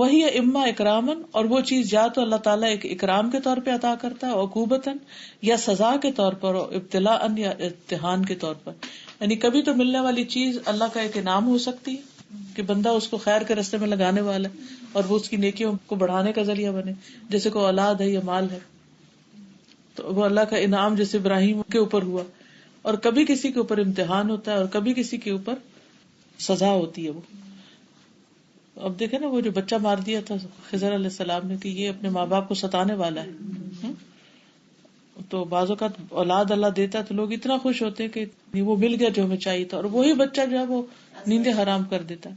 وہی اما اکرامن، اور وہ چیز یا تو اللہ تعالیٰ ایک اکرام کے طور پہ عطا کرتا ہے، عقوبتاً، یا سزا کے طور پر، اور ابتلاءً، یا امتحان کے طور پر. یعنی کبھی تو ملنے والی چیز اللہ کا ایک انعام ہو سکتی ہے کہ بندہ اس کو خیر کے راستے میں لگانے والا ہے اور وہ اس کی نیکیوں کو بڑھانے کا ذریعہ بنے، جیسے کوئی اولاد ہے یا مال ہے تو وہ اللہ کا انعام جیسے ابراہیم کے اوپر ہوا. اور کبھی کسی کے اوپر امتحان ہوتا ہے اور کبھی کسی کے اوپر سزا ہوتی ہے. وہ اب دیکھیں نا، وہ جو بچہ مار دیا تھا خضر علیہ السلام نے کہ یہ اپنے ماں باپ کو ستانے والا ہے، تو بعض اوقات اولاد اللہ دیتا ہے تو لوگ اتنا خوش ہوتے ہیں کہ وہ مل گیا جو ہمیں چاہیے تھا، اور وہی بچہ جو ہے وہ نیندیں حرام کر دیتا ہے.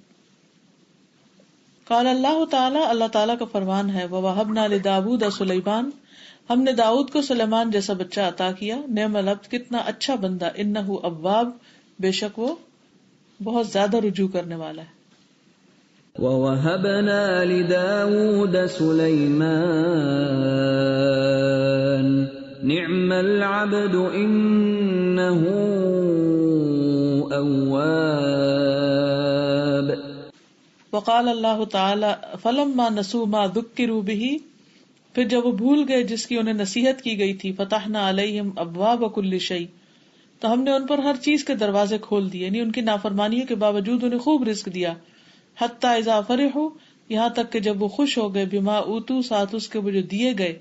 قال اللہ تعالیٰ، اللہ تعالیٰ کا فرمان ہے، وَوَهَبْنَا لِدَاوُودَ سُلَيْمَانَ، ہم نے داؤد کو سلیمان جیسا بچہ عطا کیا. نعم العبد، کتنا اچھا بندہ، انہ اواب، بے شک وہ بہت زیادہ رجوع کرنے والا ہے. وَوَهَبْنَا لِدَاوُودَ سُلَيْمَانَ نِعْمَ الْعَبْدُ إِنَّهُ أَوَّابٌ. وقال اللہ تعالی فلما نسوا ما ذکروا به، پھر جب وہ بھول گئے جس کی انہیں نصیحت کی گئی تھی، فتحنا علیہم ابواب کل شیء، تو ہم نے ان پر ہر چیز کے دروازے کھول دیے، یعنی ان کی نافرمانیوں کے باوجود انہیں خوب رزق دیا. حتی اذا فرحوا، یہاں تک کہ جب وہ خوش ہو گئے، بما اوتوا، ساتھ اس کے وہ جو دیے گئے،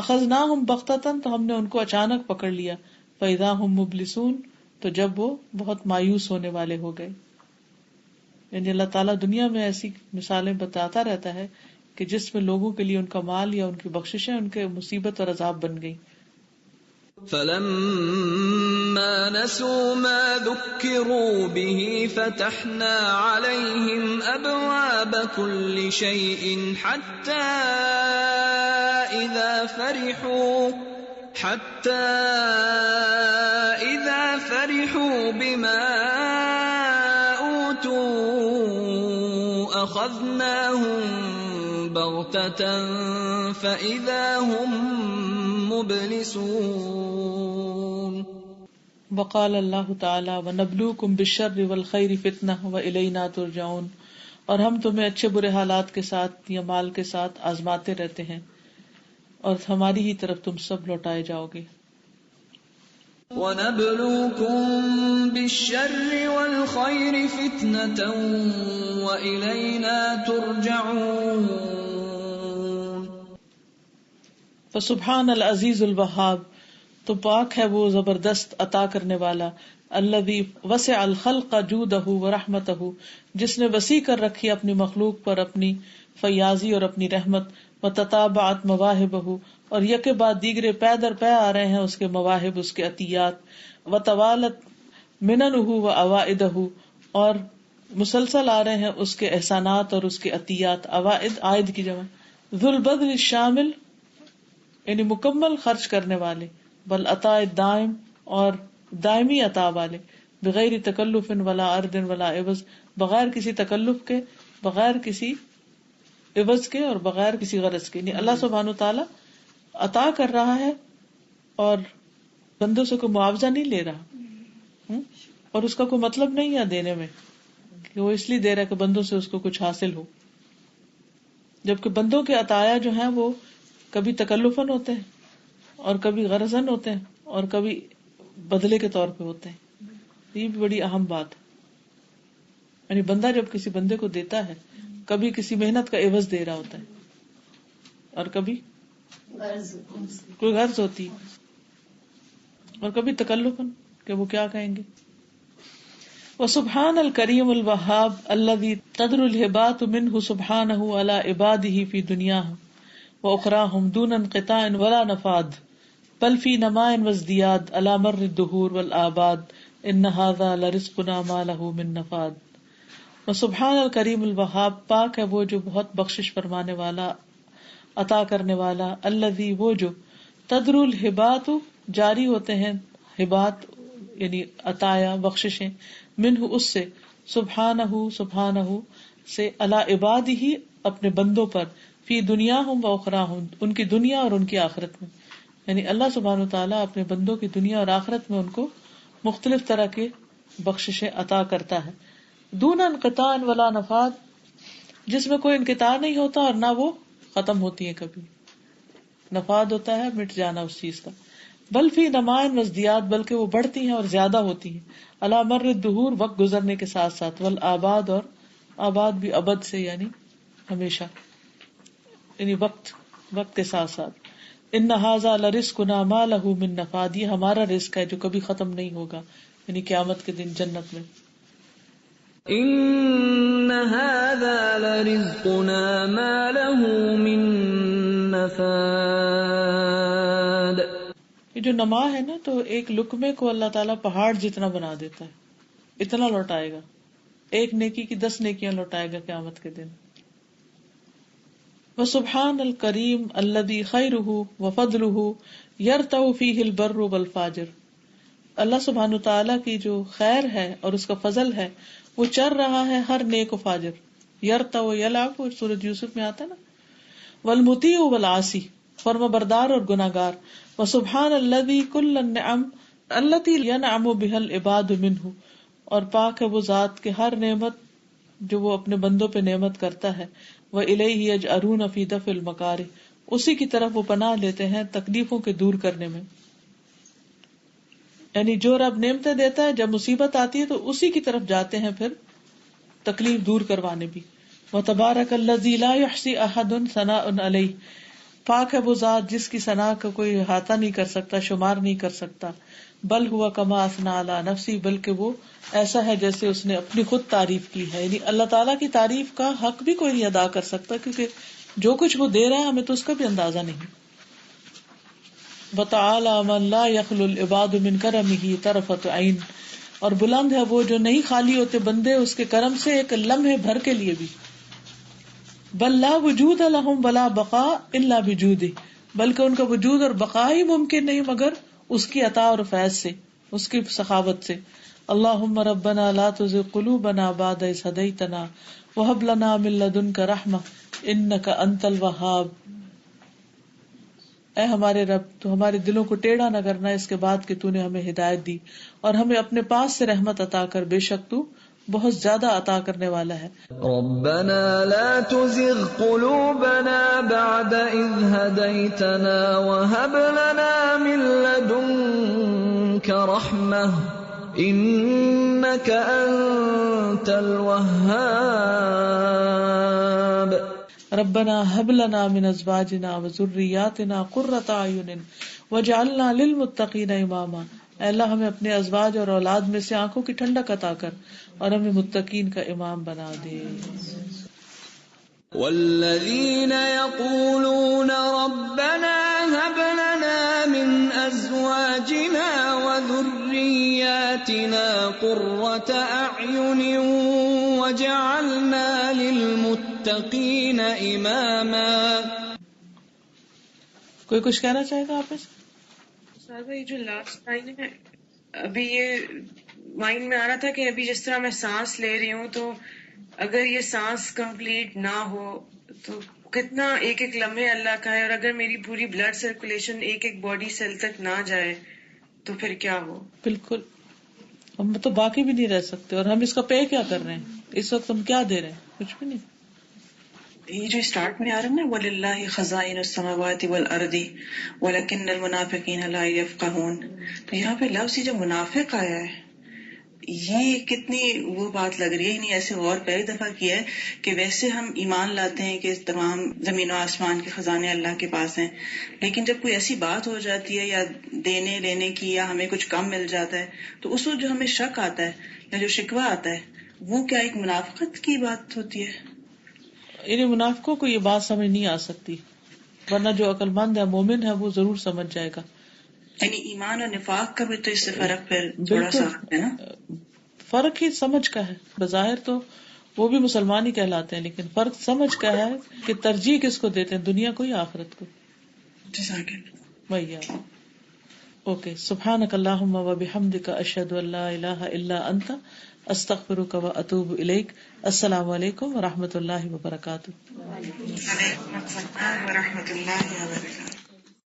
اخذناہم بغتۃ، تو ہم نے ان کو اچانک پکڑ لیا، فاذا ہم مبلسون، تو جب وہ بہت مایوس ہونے والے ہو گئے. یعنی اللہ تعالیٰ دنیا میں ایسی مثالیں بتاتا رہتا ہے کہ جس میں لوگوں کے لیے ان کا مال یا ان کی بخششیں ان کے مصیبت اور عذاب بن گئی. فَلَمَّا نَسُوا مَا ذُكِّرُوا بِهِ فَتَحْنَا عَلَيْهِمْ أَبْوَابَ كُلِّ شَيْءٍ حَتَّى إِذَا فَرِحُوا بِمَا أَخَذْنَاهُمْ بَغْتَةً فَإِذَا هُمْ مُبْلِسُونَ. وقال اللہ تعالی وَنَبْلُوكُمْ بِالشَّرِّ وَالْخَيْرِ فِتْنَةً وَإِلَيْنَا تُرْجَعُونَ، اور ہم تمہیں اچھے برے حالات کے ساتھ یا مال کے ساتھ آزماتے رہتے ہیں اور ہماری ہی طرف تم سب لوٹائے جاؤ گے. وَنَبْلُوكُمْ بِالشَّرِّ وَالْخَيْرِ فِتْنَةً وَإِلَيْنَا تُرْجَعُونَ. فسبحان العزیز الوہاب، تو پاک ہے وہ زبردست عطا کرنے والا، الذی وسع الخلق جودہ ورحمتہ، جس نے وسیع کر رکھی اپنی مخلوق پر اپنی فیاضی اور اپنی رحمت، وتتابعت مواہبہ، اور یکے بعد دیگرے پے در پے آ رہے ہیں اس کے مواہب، اس کے عطیات، وتوالت مننہ وعوائدہ، اور مسلسل آ رہے ہیں اس کے احسانات اور اس کے عطیات. عوائد عائد کی جمع. ذو البذل الشامل، یعنی مکمل خرچ کرنے والے، بل عطاء دائم، اور دائمی عطا والے، بغیر تکلف ولا عرض ولا عوض، بغیر کسی تکلف کے، بغیر کسی عوض کے اور بغیر کسی غرض کے. یعنی اللہ سبحانہ تعالیٰ عطا کر رہا ہے اور بندوں سے کوئی معاوضہ نہیں لے رہا، اور اس کا کوئی مطلب نہیں ہے دینے میں کہ وہ اس لیے دے رہا ہے کہ بندوں سے اس کو کچھ حاصل ہو، جبکہ بندوں کے عطایا جو ہیں وہ کبھی تکلفاً ہوتے ہیں اور کبھی غرضاً ہوتے ہیں اور کبھی بدلے کے طور پہ ہوتے ہیں. یہ بھی بڑی اہم بات ہے. یعنی بندہ جب کسی بندے کو دیتا ہے، کبھی کسی محنت کا عوض دے رہا ہوتا ہے اور کبھی کوئی غرض ہوتی ہے اور کبھی تکلفاً کہ وہ کیا کہیں گے. وسبحان الکریم الوہاب الذی تدر الہبات منہ سبحانہ علی عبادہ فی دنیاہم وأخراهم دون انقطاع ولا نفاد بل في نماء وازدياد على مر الدهور والآباد ان ھذا لرزقنا ما له من نفاد. وسبحان الکریم الوہاب، پاک ہے وہ جو بہت بخشش فرمانے والا، عطا کرنے والا. الذی، وہ جو تدر الہبات، جاری ہوتے ہیں ہبات یعنی عطایا بخششیں، منہ اس سے، سبحانہ سے، علی عبادہ اپنے بندوں پر، فی دنیاہم و اخراہم ان کی دنیا اور ان کی آخرت میں. یعنی اللہ سبحانہ وتعالیٰ اپنے بندوں کی دنیا اور آخرت میں ان کو مختلف طرح کے بخششیں عطا کرتا ہے. دون انقطاع ولا نفاد، جس میں کوئی انقطاع نہیں ہوتا اور نہ وہ ختم ہوتی ہیں کبھی. نفاد ہوتا ہے مٹ جانا اس چیز کا. بل فی نمائن وازدیاد، بلکہ وہ بڑھتی ہیں اور زیادہ ہوتی ہیں. علی مر الدہور، وقت گزرنے کے ساتھ ساتھ. والآباد، اور آباد بھی ابد سے یعنی ہمیشہ، یعنی وقت کے ساتھ ساتھ. ان ھذا لرزقنا ما له من نفاد، یہ ہمارا رزق ہے جو کبھی ختم نہیں ہوگا، یعنی قیامت کے دن جنت میں. ان ھذا لرزقنا ما له من نفاد. یہ جو نما ہے نا، تو ایک لقمے کو اللہ تعالیٰ پہاڑ جتنا بنا دیتا ہے، اتنا لوٹائے گا. ایک نیکی کی 10 نیکیاں لوٹائے گا قیامت کے دن. وسبحان الکریم الذی خیرہ وفضلہ یرتع فیہ البر والفاجر. اللہ سبحانہ تعالیٰ کی جو خیر ہے اور اس کا فضل ہے، وہ چر رہا ہے ہر نیک و فاجر. یرتع و یلعب سورۃ یوسف میں آتا نا. والمطیع والعاصی، فرما بردار اور گناہگار. وسبحان الذی کل النعم التی ینعم بها العباد منہ، اور پاک ہے وہ ذات کے ہر نعمت جو وہ اپنے بندوں پہ نعمت کرتا ہے. وإلیہ یجأرون فی دفع المکارہ، اسی کی طرف وہ پناہ لیتے ہیں تکلیفوں کے دور کرنے میں. یعنی جو رب نعمتیں دیتا ہے، جب مصیبت آتی ہے تو اسی کی طرف جاتے ہیں پھر تکلیف دور کروانے بھی. وتبارک الذی لا یحصی احد ثناء علیہ، پاک ہے وہ ذات جس کی ثنا کا کوئی احاطہ نہیں کر سکتا، شمار نہیں کر سکتا. بل ہوا کما اثنى علی نفسی، بلکہ وہ ایسا ہے جیسے اس نے اپنی خود تعریف کی ہے. یعنی اللہ تعالیٰ کی تعریف کا حق بھی کوئی نہیں ادا کر سکتا، کیونکہ جو کچھ وہ دے رہا ہے ہمیں تو اس کا بھی اندازہ نہیں. وتعالی من لا یخلو العباد من کرمہ طرفۃ عین، اور بلند ہے وہ جو نہیں خالی ہوتے بندے اس کے کرم سے ایک لمحے بھر کے لیے بھی. بل لا وجود لہم ولا بقاء الا بجودہ، بلکہ ان کا وجود اور بقا ہی ممکن نہیں مگر اس کی عطا اور فیض سے، اس کی سخاوت سے. اللہم ربنا لا تزغ قلوبنا بعد اذ ہدیتنا وہب لنا من لدنک رحمہ انک انت الوہاب. اے ہمارے رب، تو ہمارے دلوں کو ٹیڑھا نہ کرنا اس کے بعد کہ تو نے ہمیں ہدایت دی، اور ہمیں اپنے پاس سے رحمت عطا کر، بے شک تو بہت زیادہ عطا کرنے والا ہے. ربنا لا تزغ قلوبنا بعد اذ هديتنا وهب لنا من لدنك رحمة انك انت الوهاب. ربنا هب لنا من ازواجنا وذرياتنا قرة اعین واجعلنا للمتقین اماما. اے اللہ ہمیں اپنے ازواج اور اولاد میں سے آنکھوں کی ٹھنڈک عطا کر اور ہمیں متقین کا امام بنا دے. والذین یقولون ربنا هب لنا من ازواجنا وذریاتنا قرة اعین وجعلنا للمتقین اماما. کوئی کچھ کہنا چاہے گا آپ اس؟ یہ جو لاسٹ لائن ہے، ابھی یہ مائنڈ میں آ رہا تھا کہ ابھی جس طرح میں سانس لے رہی ہوں، تو اگر یہ سانس کمپلیٹ نہ ہو تو کتنا ایک ایک لمحے اللہ کا ہے، اور اگر میری پوری بلڈ سرکولیشن ایک ایک باڈی سیل تک نہ جائے تو پھر کیا ہو. بالکل، ہم تو باقی بھی نہیں رہ سکتے، اور ہم اس کا پے کیا کر رہے ہیں اس وقت؟ ہم کیا دے رہے ہیں؟ کچھ بھی نہیں. یہ جو اسٹارٹ میں آ رہا ہے نا، وَلِلَّهِ خَزَائِنُ السَّمَاوَاتِ وَالْأَرْضِ وَلَكِنَّ الْمُنَافِقِينَ لَا يَفْقَهُونَ، تو یہاں پہ لفظ جو منافق آیا ہے، یہ کتنی وہ بات لگ رہی ہے. نہیں ایسے غور پہلی دفعہ کیا ہے کہ ویسے ہم ایمان لاتے ہیں کہ تمام زمین و آسمان کے خزانے اللہ کے پاس ہیں، لیکن جب کوئی ایسی بات ہو جاتی ہے یا دینے لینے کی، یا ہمیں کچھ کم مل جاتا ہے، تو اس وقت جو ہمیں شک آتا ہے یا جو شکوہ آتا ہے، وہ کیا ایک منافقت کی بات ہوتی ہے؟ یعنی منافقوں کو یہ بات سمجھ نہیں آ سکتی، ورنہ جو عقل مند ہے، مومن ہے، وہ ضرور سمجھ جائے گا یعنی ایمان اور نفاق کا بھی تو اس سے فرق پھر تھوڑا سا ہے نا. فرق ہی سمجھ کا ہے. بظاہر تو وہ بھی مسلمان ہی کہلاتے ہیں، لیکن فرق سمجھ کا ہے کہ ترجیح کس کو دیتے ہیں، دنیا کو یا آخرت کو. وہی. اوکے. سبحانک اللہم و بحمدک اشہد ان لا الہ الا انت استغفرک و اتوب الیک. السلام علیکم و رحمۃ اللہ وبرکاتہ. وعلیکم السلام و رحمۃ اللہ وبرکاتہ.